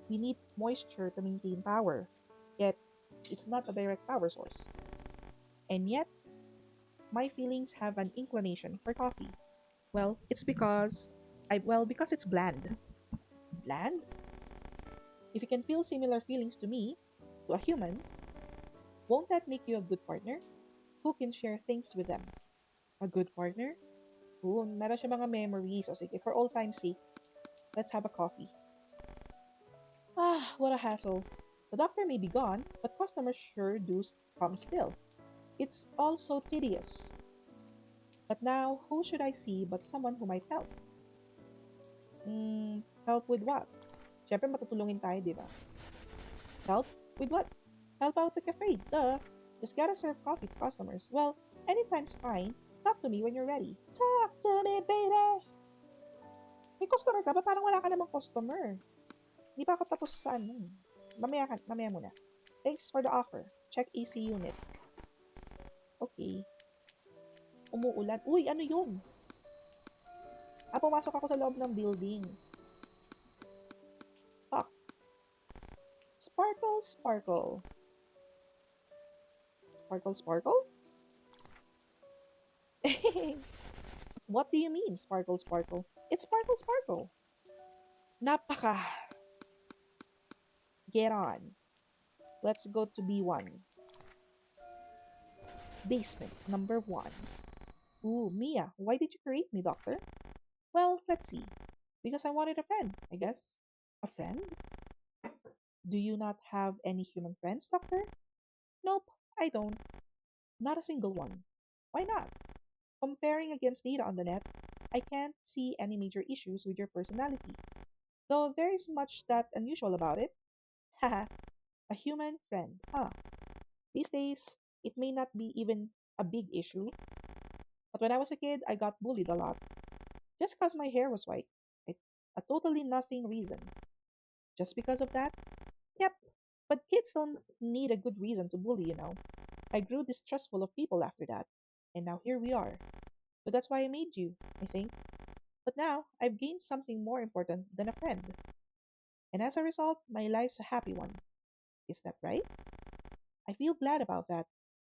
We need moisture to maintain power. Yet, it's not a direct power source. And yet, my feelings have an inclination for coffee. Well, because it's bland. Bland? If you can feel similar feelings to me, to a human, won't that make you a good partner? Who can share things with them? A good partner? Oo, meron siya mga memories. O sige, for all time's sake, let's have a coffee. Ah, what a hassle. The doctor may be gone, but customers sure do come still. It's all so tedious. But now, who should I see but someone who might help? Help with what? Siyempre, matutulungin tayo, di ba? Help with what? Help out the cafe, duh. Just gotta serve coffee to customers. Well, anytime's fine. Talk to me when you're ready. Talk to me, baby! May customer ka ba? Parang wala ka namang customer. Di pa ako tapos sa ano. Mamaya muna. Thanks for the offer. Check AC unit. Okay. Umuulan. Uy, ano yun? Pumasok ako sa loob ng building. Fuck. Sparkle, sparkle. Sparkle, sparkle? What do you mean, sparkle, sparkle? It's sparkle, sparkle. Napaka. Get on. Let's go to B1. Basement, number 1. Ooh, Mia, why did you create me, doctor? Well, let's see. Because I wanted a friend, I guess. A friend? Do you not have any human friends, doctor? Nope, I don't. Not a single one. Why not? Comparing against data on the net, I can't see any major issues with your personality. Though there is much that unusual about it. Haha, a human friend, huh? These days, it may not be even a big issue, but when I was a kid, I got bullied a lot. Just because my hair was white. It, a totally nothing reason. Just because of that? Yep. But kids don't need a good reason to bully, you know. I grew distrustful of people after that. And now here we are. So that's why I made you, I think. But now, I've gained something more important than a friend. And as a result, my life's a happy one. Is that right? I feel glad about that.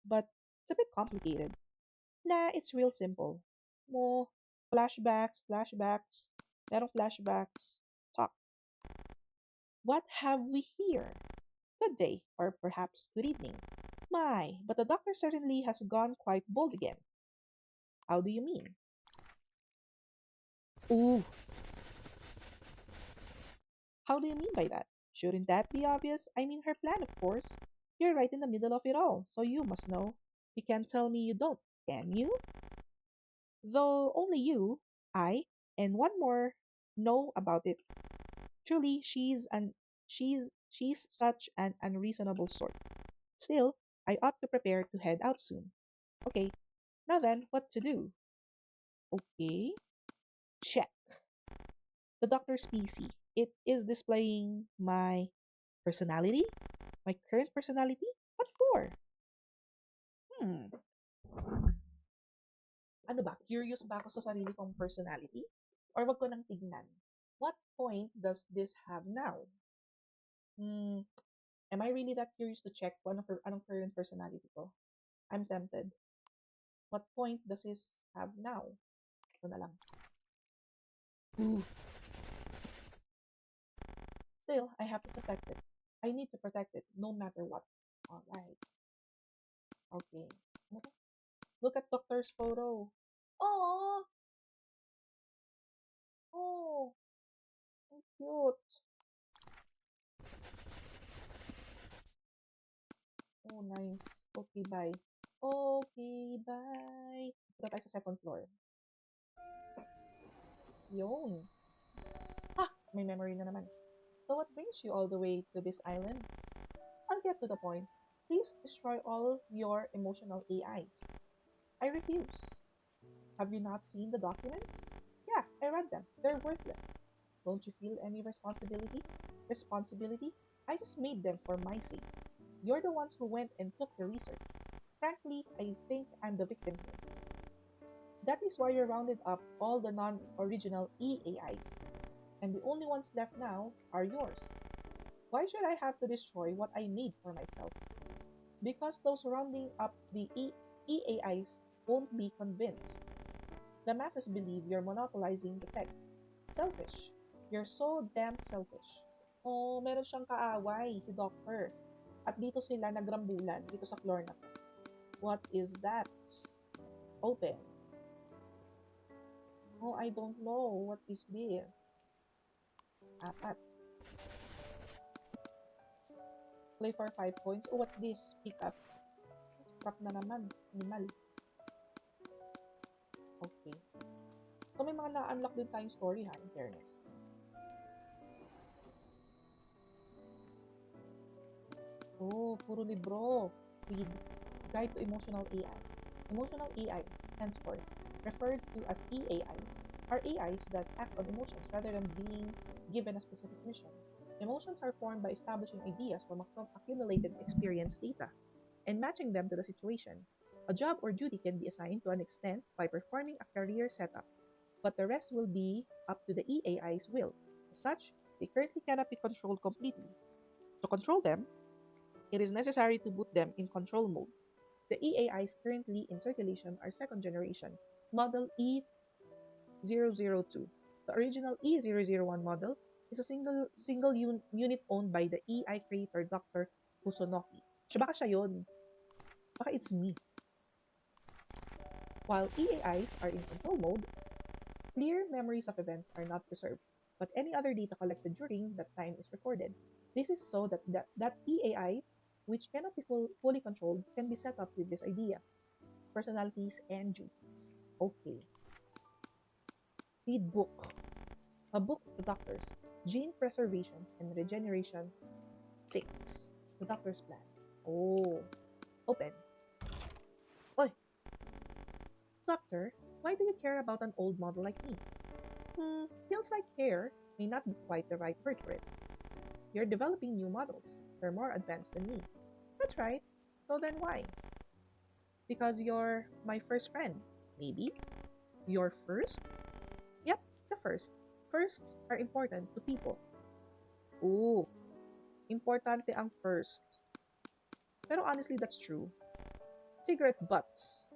But it's a bit complicated. Nah, it's real simple. More flashbacks. Merong flashbacks. Talk. What have we here? Good day, or perhaps good evening. My, but the doctor certainly has gone quite bold again. How do you mean? Ooh, how do you mean by that? Shouldn't that be obvious? I mean her plan, of course. You're right in the middle of it all, so you must know. You can't tell me you don't, can you? Though only you, I, and one more know about it. Truly, she's such an unreasonable sort. Still, I ought to prepare to head out soon. Okay, now then, what to do? Okay, check. The doctor's PC. It is displaying my personality? My current personality? What for? Hmm, ano ba? Curious ba ako sa sarili kong personality? Or wag ko nang tignan? What point does this have now? Hmm, am I really that curious to check kung anong current personality ko? I'm tempted. What point does this have now? Ito na lang. Ooh. Still, I have to protect it. I need to protect it no matter what. Alright. Okay. Look at Doctor's photo. Oh, oh, so cute. Oh, nice. Okay, bye. Okay, bye. Punta tayo sa second floor. Yun. Ah, may memory na naman. So what brings you all the way to this island? I'll get to the point. Please destroy all your emotional AIs. I refuse. Have you not seen the documents? Yeah, I read them. They're worthless. Don't you feel any responsibility? Responsibility? I just made them for my sake. You're the ones who went and took the research. Frankly, I think I'm the victim here. That is why you rounded up all the non-original EAIs, and the only ones left now are yours. Why should I have to destroy what I made for myself? Because those rounding up the EAIs won't be convinced. The masses believe you're monopolizing the tech. Selfish. You're so damn selfish. Oh, meron siyang kaaway, si Doctor. At dito sila nagrambulan, dito sa floor na to. What is that? Open. Oh, I don't know. What is this? Apat. Play for 5 points. Oh, what's this? Pick up. Scrap na naman. Animal. Okay. So, may mga na-unlock din tayong story ha, in fairness. Oh, puro libro. Read. Guide to Emotional AI. Emotional AI, henceforth, referred to as EAIs, are AIs that act on emotions rather than being given a specific mission. Emotions are formed by establishing ideas from accumulated experience data and matching them to the situation. A job or duty can be assigned to an extent by performing a career setup, but the rest will be up to the EAI's will. As such, they currently cannot be controlled completely. To control them, it is necessary to boot them in control mode. The EAIs currently in circulation are second generation, model E002. The original E001 model is a single unit owned by the EI creator Dr. Kusunoki. Baka siya yun. Baka it's me. While EAIs are in control mode, clear memories of events are not preserved, but any other data collected during that time is recorded. This is so that EAIs, which cannot be fully controlled, can be set up with this idea: personalities and duties. Okay. Read book. A book of the doctors. Gene preservation and regeneration 6. The doctor's plan. Oh. Open. Oy. Doctor, why do you care about an old model like me? Feels like care may not be quite the right word for it. You're developing new models. They're more advanced than me. That's right. So then why? Because you're my first friend. Maybe? Your first? Yep, the first. Firsts are important to people. Ooh, importante ang first. Pero honestly, that's true. Cigarette butts.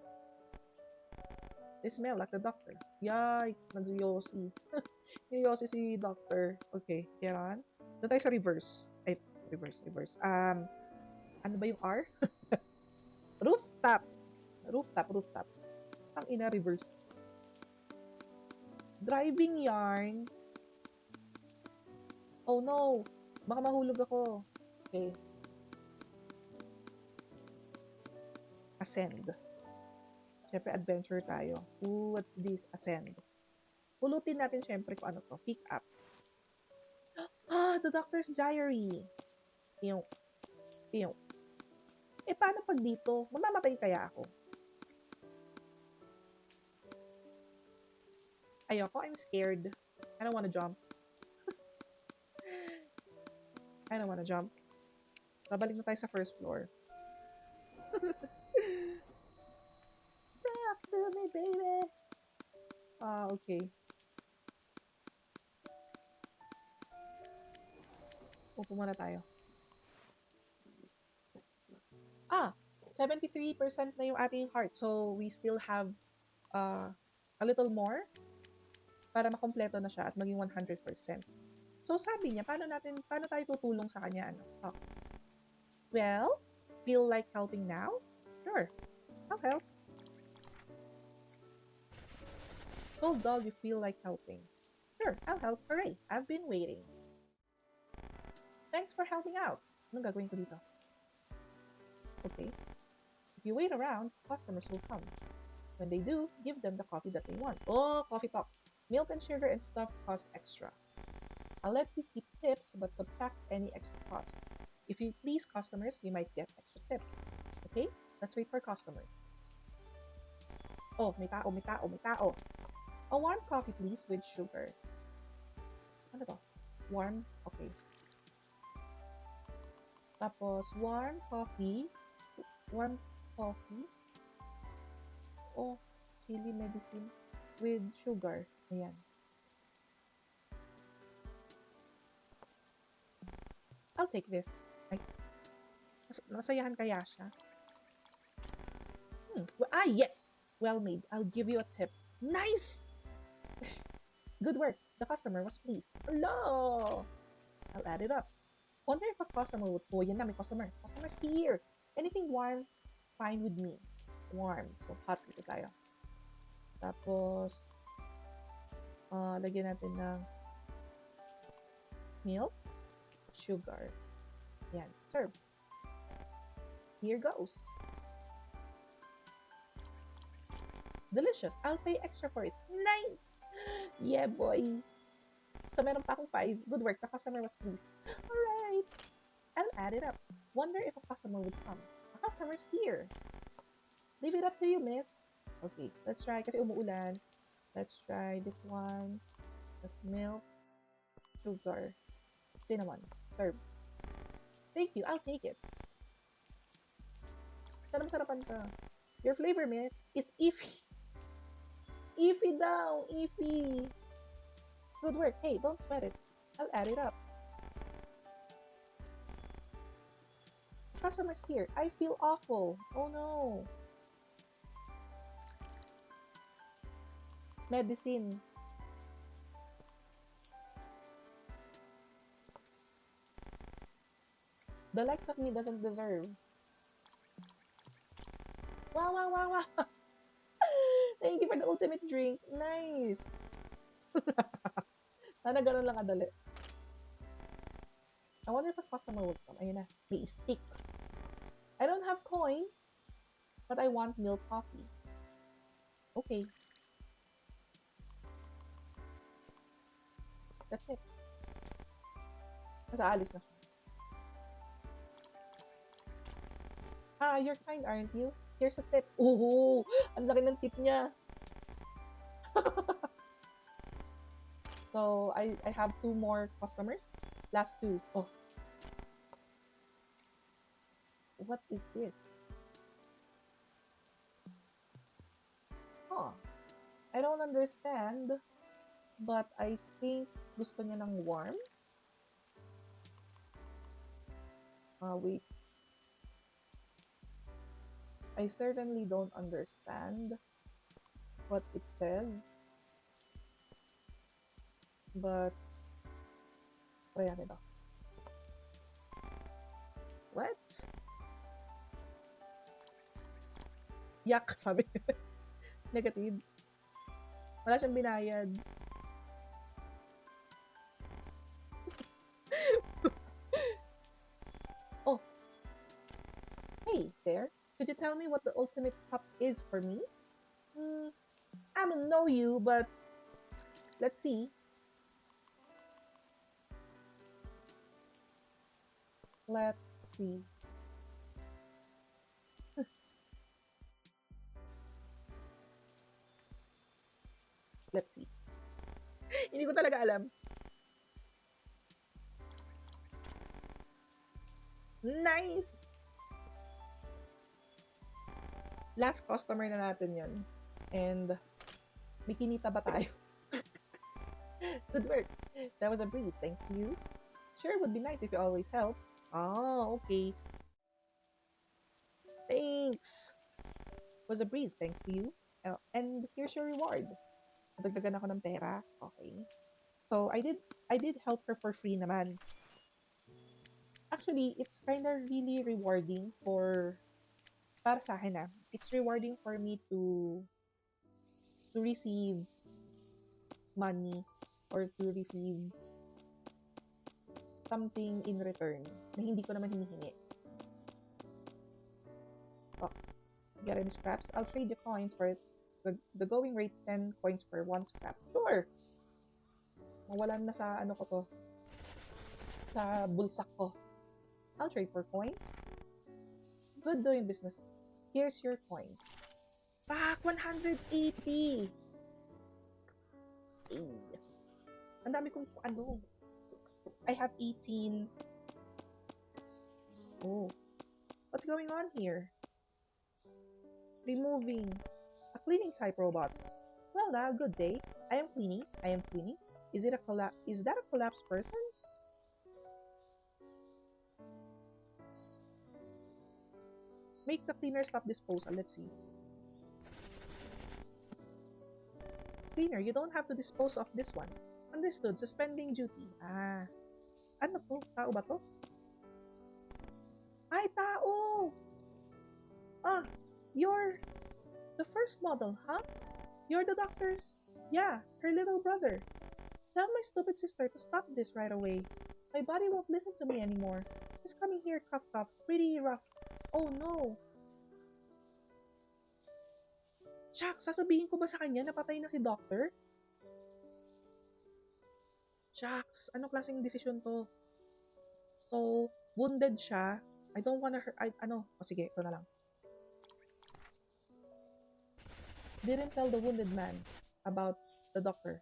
They smell like the doctor. Yikes, nag-yosi. Yosi si doctor. Okay, yan. Doon tayo sa reverse. Ay, reverse. Ano ba yung R? Rooftop. Rooftop. Ang ina, reverse. Driving yarn. Oh no, baka mahulog ako. Okay. Ascend. Siyempre, adventure tayo. Ooh, what's this? Ascend. Pulutin natin siyempre kung ano to. Pick up. Ah, the doctor's diary. Piyo. Paano pag dito? Mamamatay kaya ako? Ayoko, I'm scared. I don't wanna jump. Babalik na tayo sa first floor. Talk to me, baby. Okay. Upo muna tayo. 73% na yung ating heart. So, we still have a little more para makompleto na siya at maging 100%. So, sabi niya, paano tayo tutulong sa kanya? Well, feel like helping now? Sure, I'll help. Told dog you feel like helping. Sure, I'll help. Hooray, I've been waiting. Thanks for helping out. Anong gagawin ko dito? Okay. If you wait around, customers will come. When they do, give them the coffee that they want. Oh, coffee talk. Milk and sugar and stuff cost extra. I'll let you keep tips, but subtract any extra cost. If you please customers, you might get extra tips. Okay? Let's wait for customers. Oh, may tao, may tao, may tao. A warm coffee, please, with sugar. Ano to? Warm? Okay. Tapos, warm coffee. Warm coffee. Oh, chili medicine with sugar. Ayan. I'll take this. Ay, nasayahan kaya siya? Yes! Well made. I'll give you a tip. Nice! Good work. The customer was pleased. Hello! I'll add it up. Wonder if a customer would... Oh, yan na, may customer. Customer's here. Anything warm, fine with me. Warm. So, hot dito tayo. Tapos, lagyan natin ng milk, sugar. Yan. Serve. Here goes. Delicious. I'll pay extra for it. Nice! Yeah, boy. So, meron pa akong 5. Good work. The customer was pleased. Alright. I'll add it up. Wonder if a customer would come. A customer's here. Leave it up to you, miss. Okay, let's try. Kasi umuulan. Let's try this one. This milk, sugar, cinnamon. Serve. Thank you. I'll take it. Sana masarapan ka. Your flavor, miss, is iffy. Iffy daw. Iffy. Good work. Hey, don't sweat it. I'll add it up. Customer's here. I feel awful. Oh no. Medicine. The likes of me doesn't deserve. Wow, wow, wow, wow. Thank you for the ultimate drink. Nice. Sana ganun lang kadali. I wonder if a customer would come. Ayun na. May stick. I don't have coins, but I want milk coffee. Okay. That's it. Kasi alis na siya. You're kind, aren't you? Here's a tip. Oh, ang laki ng tip niya. So, I have 2 more customers. Last 2. Oh. What is this? Huh. I don't understand. But I think gusto niya ng warm. Wait. I certainly don't understand what it says. But, try natin ito. What? Yak, sabi. Negative. Wala siyang binayad. Oh. Hey, there. Could you tell me what the ultimate cup is for me? I don't know you, but let's see. Let's see. Let's see. Hindi ko talaga alam. Nice! Last customer na natin yun. And, may kinita ba tayo? Good work. That was a breeze, thanks to you. Sure, would be nice if you always help. Oh, okay. Thanks. Was a breeze, thanks to you. And here's your reward. Nadagdagan ako ng pera. Okay. So, I did help her for free naman. Actually, it's kind of really rewarding para sa akin it's rewarding for me to receive money or to receive something in return na hindi ko naman hinihingi. Oh, get any scraps? I'll trade the coins for it. The going rate's 10 coins per 1 scrap. Sure! Mawalan na sa ano ko to. Sa bulsak ko. I'll trade for coins. Good doing business. Here's your coins. Pak, 180. Ay. Ang dami kong ano. I have 18. Oh. What's going on here? Removing. A cleaning type robot. Well now, good day. I am cleaning. Is that a collapsed person? Make the cleaner stop disposal. Let's see. Cleaner, you don't have to dispose of this one. Understood. Suspending duty. Ah. Ano to? Tao ba to? Ay, tao! Ah, you're the first model, huh? You're the doctor's... Yeah, her little brother. Tell my stupid sister to stop this right away. My body won't listen to me anymore. She's coming here cuffed up, pretty rough. Oh no! Shucks, sasabihin ko ba sa kanya na patay na si Doctor? Shucks, ano klaseng desisyon to? So, wounded siya. I don't wanna hurt... sige, ito na lang. Didn't tell the wounded man about the doctor.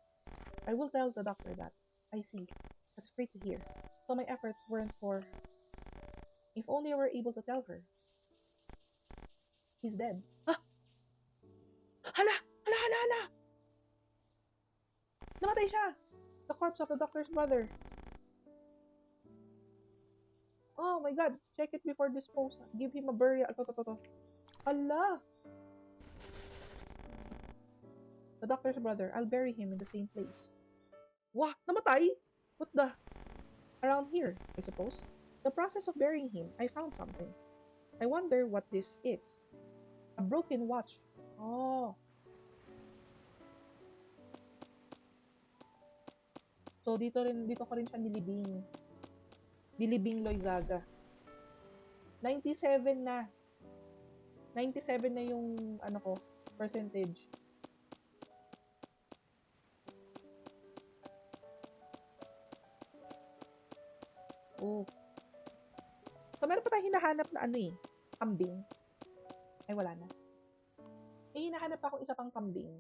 I will tell the doctor that. I see. That's great to hear. So my efforts weren't for... If only I were able to tell her. He's dead. Ah! Hala! Hala! Hala! Hala! Namatay siya! The corpse of the doctor's brother. Oh my god! Check it before disposal. Give him a burial. Ito. Hala! The doctor's brother. I'll bury him in the same place. Wah! Namatay? What the... Around here, I suppose. The process of burying him, I found something. I wonder what this is. A broken watch. Oh. So, dito ko rin siya nilibing. Nilibing Loizaga. 97 na. 97 na yung, percentage. Oh. So, meron pa tayong hinahanap na kambing. Ay, wala na. Hinahanap pa akong isa pang kambing.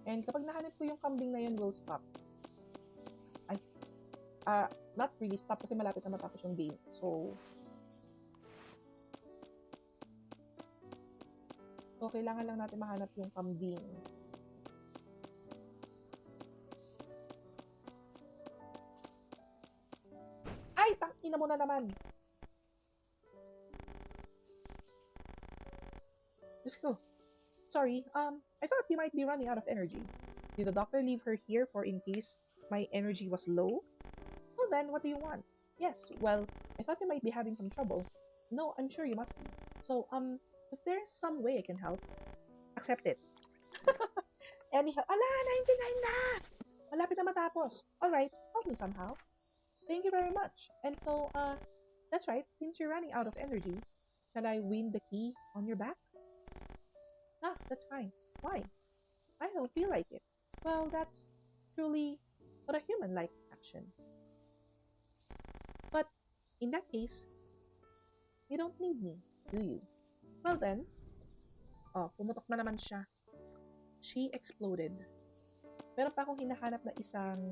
And kapag nahanap ko yung kambing na yun, we'll stop. Not really stop kasi malapit na matapos yung game. So, kailangan lang natin mahanap yung kambing. Ay, tangina mo na naman. Just go. Sorry, I thought you might be running out of energy. Did the doctor leave her here for in case my energy was low? Well then, what do you want? Yes, well, I thought you might be having some trouble. No, I'm sure you must be. So, if there's some way I can help, accept it. Anyhow, 99 na! Malapit na matapos. Alright, help me somehow. Thank you very much. And so, that's right, since you're running out of energy, shall I win the key on your back? Ah, that's fine. Why? I don't feel like it. Well, that's truly not a human-like action. But, in that case, you don't need me, do you? Well then, pumutok na naman siya. She exploded. Meron pa akong hinahanap na isang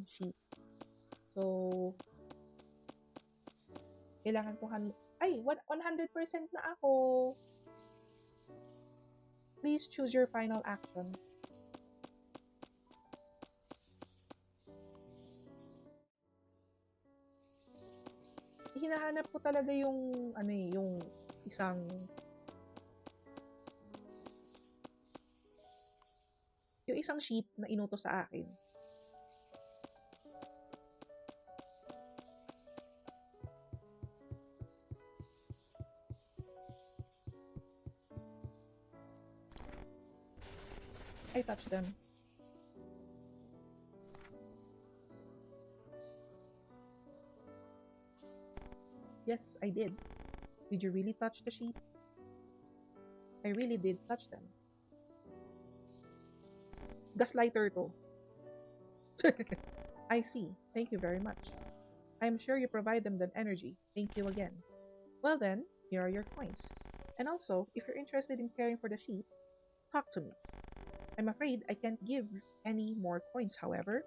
sheet. So, kailangan ko 100% na ako. Please choose your final action. Hinahanap ko talaga yung isang sheet na inutos sa akin. I touched them. Yes, I did. Did you really touch the sheet? I really did touch them. Gaslighter to. I see. Thank you very much. I'm sure you provide them energy. Thank you again. Well then, here are your coins. And also, if you're interested in caring for the sheep, talk to me. I'm afraid I can't give any more coins, however.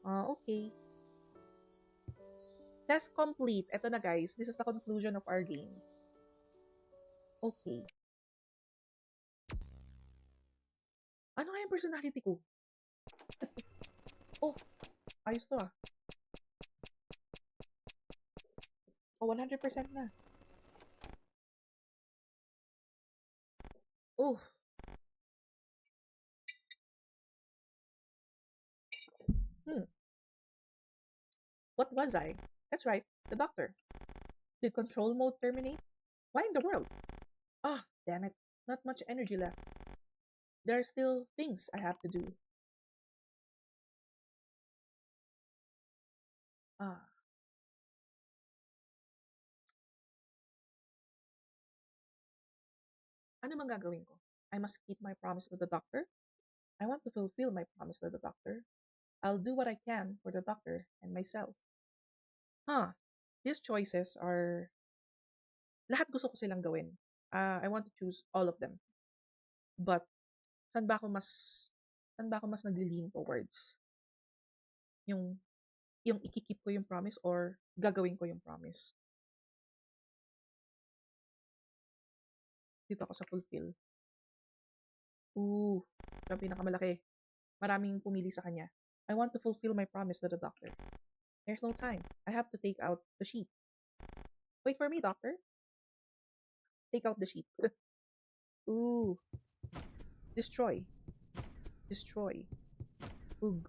Okay. Test complete. Ito na guys, this is the conclusion of our game. Okay. Ano nga yung personality ko? Oh, ayos to ah. Oh, 100% na. Oh. What was I? That's right, the doctor. Did control mode terminate? Why in the world? Ah, damn it. Not much energy left. There are still things I have to do. Ah, ano mang gagawin ko? I must keep my promise to the doctor. I want to fulfill my promise to the doctor. I'll do what I can for the doctor and myself. Huh. These choices are... Lahat gusto ko silang gawin. I want to choose all of them. But, saan ba ako mas... Saan ba ako mas nagli-lean towards? Yung ikikip ko yung promise or gagawin ko yung promise? Dito ako sa fulfill. Ooh, siya ang pinakamalaki. Maraming pumili sa kanya. I want to fulfill my promise to the doctor. There's no time. I have to take out the sheep. Wait for me, doctor. Take out the sheep. Ooh. Destroy. Destroy. Ugh.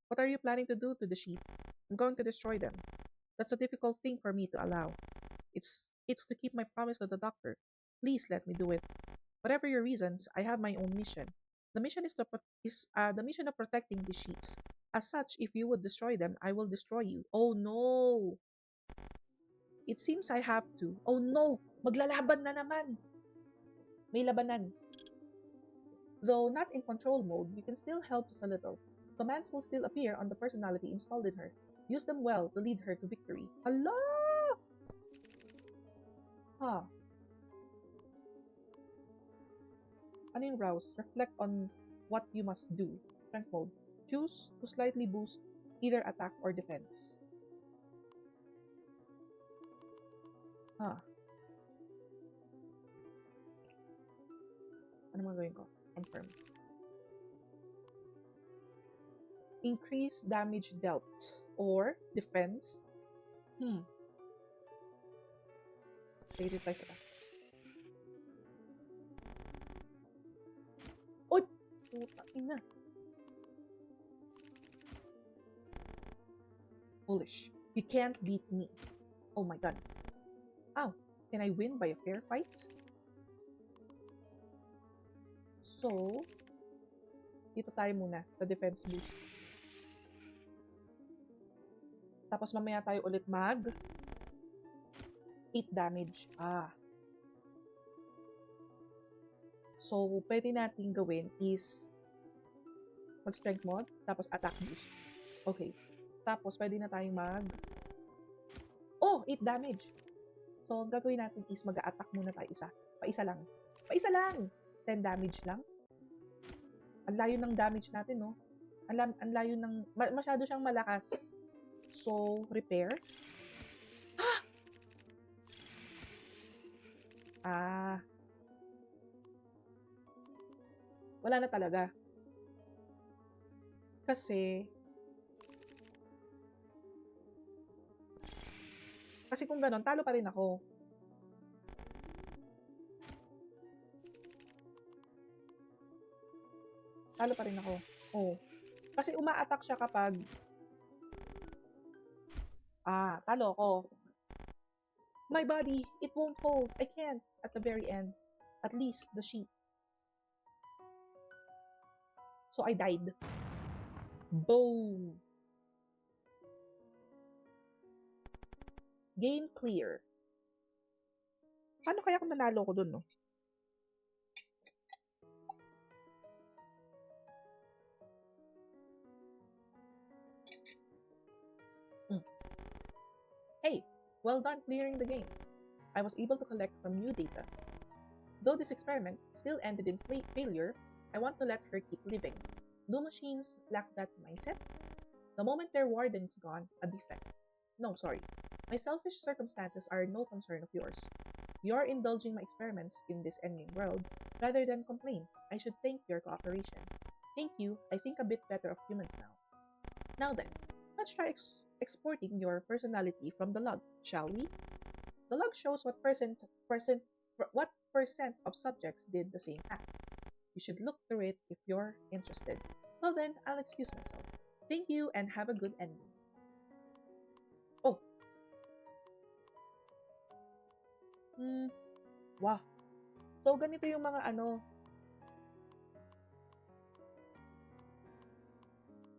What are you planning to do to the sheep? I'm going to destroy them. That's a difficult thing for me to allow. It's to keep my promise to the doctor. Please let me do it. Whatever your reasons, I have my own mission. The mission is the mission of protecting the sheep. As such, if you would destroy them, I will destroy you. Oh no! It seems I have to. Oh no! Maglalaban na naman! May labanan. Though not in control mode, you can still help just a little. Commands will still appear on the personality installed in her. Use them well to lead her to victory. Hala! Ha. Ano yung browse? Reflect on what you must do. Strength mode. Choose to slightly boost either attack or defense. Ha. Ano mga gawin ko? Confirm. Increase damage dealt or defense. Say reply sa ta. Uy! Puta ina. Foolish. You can't beat me. Oh my god. Ow. Can I win by a fair fight? So, dito tayo muna sa defense boost. Tapos mamaya tayo ulit mag 8 damage. So, pwede natin gawin is mag-strength mod, tapos attack boost. Okay. Tapos, pwede na tayong mag... Oh! 8 damage! So, ang gagawin natin is mag-a-attack muna tayo isa. Paisa lang. Paisa lang! 10 damage lang. Ang layo ng damage natin, no? Ang layo ng... Masyado siyang malakas. So, repair. Wala na talaga. Kasi kung ganon, talo pa rin ako. Talo pa rin ako. Oh. Kasi uma-attack siya kapag talo ako. My body, it won't hold. I can't. At the very end. At least, the sheep. So, I died. Boom! Game clear. Paano kaya kung nanalo ko dun, no? Hey, well done clearing the game. I was able to collect some new data. Though this experiment still ended in failure, I want to let her keep living. Do machines lack that mindset? The moment their warden is gone, a defect. No, sorry. My selfish circumstances are no concern of yours. You're indulging my experiments in this endgame world. Rather than complain, I should thank your cooperation. Thank you, I think a bit better of humans now. Now then, let's try exporting your personality from the log, shall we? The log shows what percent of subjects did the same act. You should look through it if you're interested. Well then, I'll excuse myself. Thank you and have a good ending. Oh, wow. So, ganito yung mga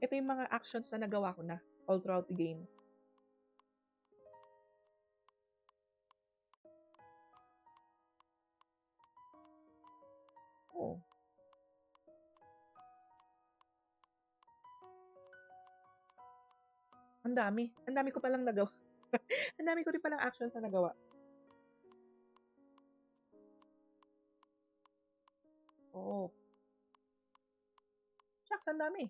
ito yung mga actions na nagawa ko na all throughout the game. Oh. Ang dami. Ang dami ko palang nagawa. Ang dami ko rin palang actions na nagawa. Oo. Shucks, ang dami.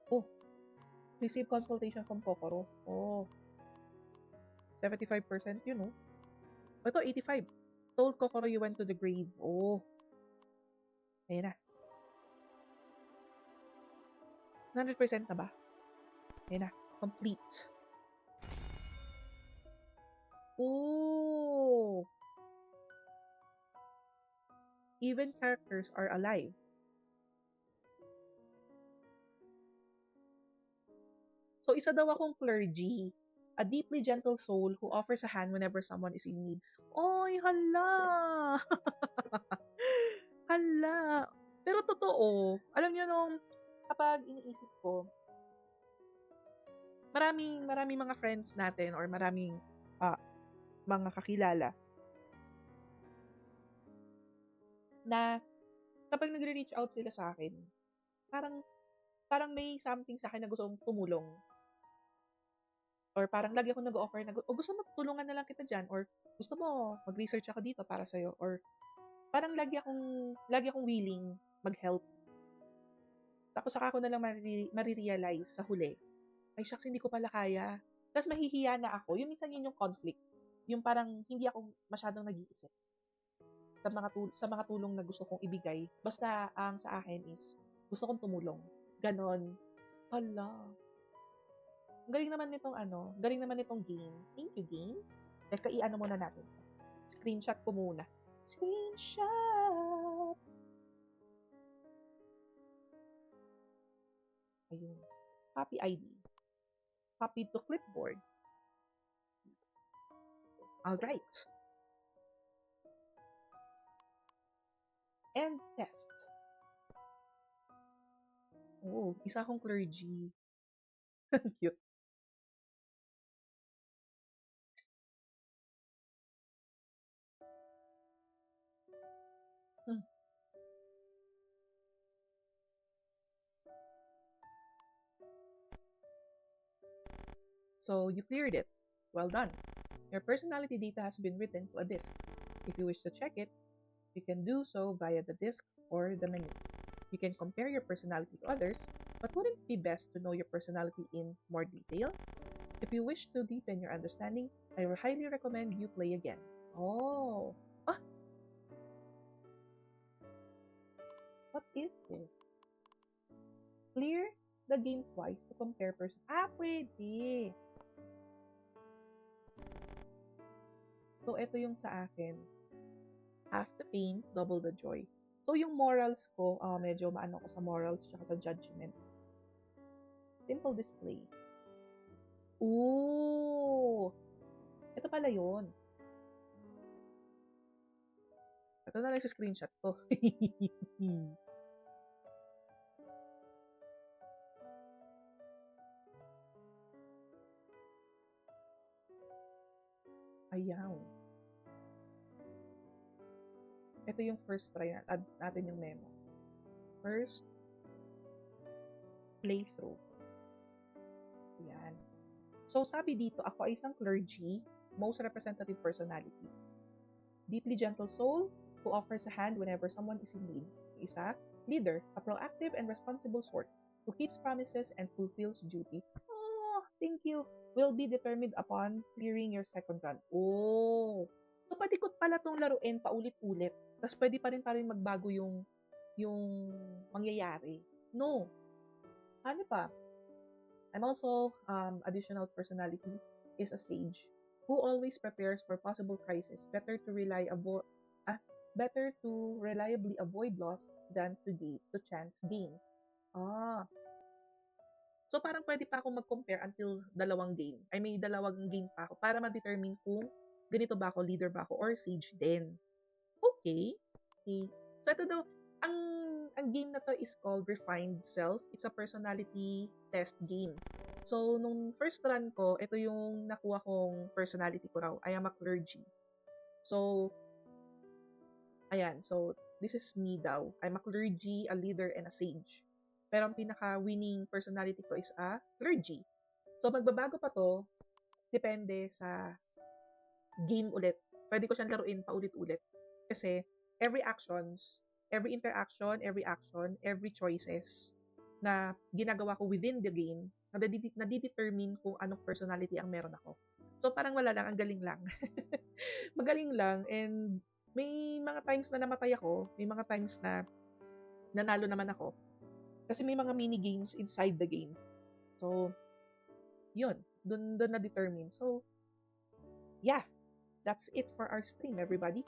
Oh. Receive consultation from Kokoro. Oh. 75% yun, oh. Ito, 85. Told Kokoro you went to the grave. Oh. Ayan na. 100% na ba? Ayan na. Complete. Oh. Even characters are alive. So, isa daw akong clergy. A deeply gentle soul who offers a hand whenever someone is in need. Oy, hala! Hala! Pero totoo, alam niyo nung kapag iniisip ko, maraming mga friends natin or maraming mga kakilala na kapag nagre-reach out sila sa akin, parang may something sa akin na gusto kong tumulong. Or parang lagi akong nag-offer na, o gusto mo tulungan na lang kita dyan, or gusto mo mag-research ako dito para sa'yo, or parang lagi akong willing mag-help. Tapos saka ko na lang marirealize sa huli, ay shucks, hindi ko pala kaya. Tapos mahihiya na ako. Yung minsan yun yung conflict. Yung parang hindi ako masyadong nag-iisip sa mga tulong na gusto kong ibigay. Basta ang sa akin is, gusto kong tumulong. Ganon. Hala. Galing naman nitong game. Thank you, game. Teka, i-ano muna natin. Screenshot ko muna. Screenshot! Ayun. Copy ID. Copy to clipboard. Alright. And test. Oh, isa akong clergy. Cute. Hmm. So, you cleared it. Well done. Your personality data has been written to a disk. If you wish to check it, you can do so via the disk or the menu. You can compare your personality to others, but wouldn't it be best to know your personality in more detail? If you wish to deepen your understanding, I will highly recommend you play again. Oh, what is this? Clear the game twice to compare person. Pwede. So, ito yung sa akin. Half the pain, double the joy. So, yung morals ko, medyo maano ko sa morals tsaka sa judgment. Simple display. Ooh! Ito pala yun. Ito na lang sa screenshot ko. Ayaw. Ito yung first try add natin yung memo. First playthrough. Yan. So, sabi dito, ako ay isang clergy, most representative personality. Deeply gentle soul, who offers a hand whenever someone is in need. Isa, leader, a proactive and responsible sort, who keeps promises and fulfills duty. Oh, thank you. Will be determined upon clearing your second run. Oh. So, pwede ko pala itong laruin paulit-ulit. Tapos, pwede pa rin magbago yung mangyayari. No. Ano pa? I'm also additional personality is a sage who always prepares for possible crisis. Better to reliably avoid loss than to chance gain. Ah. So parang pwede pa akong mag-compare until dalawang game. Ay may dalawang game pa ako para ma-determine kung ganito ba ako, leader ba ako, or sage din. Okay. Okay. So ito daw, ang game na to is called Refined Self. It's a personality test game. So, nung first run ko, ito yung nakuha kong personality ko raw. I am a clergy. So, ayan. So, this is me daw. I'm a clergy, a leader, and a sage. Pero ang pinaka-winning personality ko is a clergy. So, magbabago pa to. Depende sa game ulit. Pwede ko siyang laruin paulit-ulit. Kasi, every interaction, every action, every choices na ginagawa ko within the game, nadidetermine kung anong personality ang meron ako. So, parang wala lang, ang galing lang. Magaling lang, and may mga times na namatay ako, may mga times na nanalo naman ako. Kasi may mga mini games inside the game. So, yun, dun na-determine. So, yeah, that's it for our stream, everybody.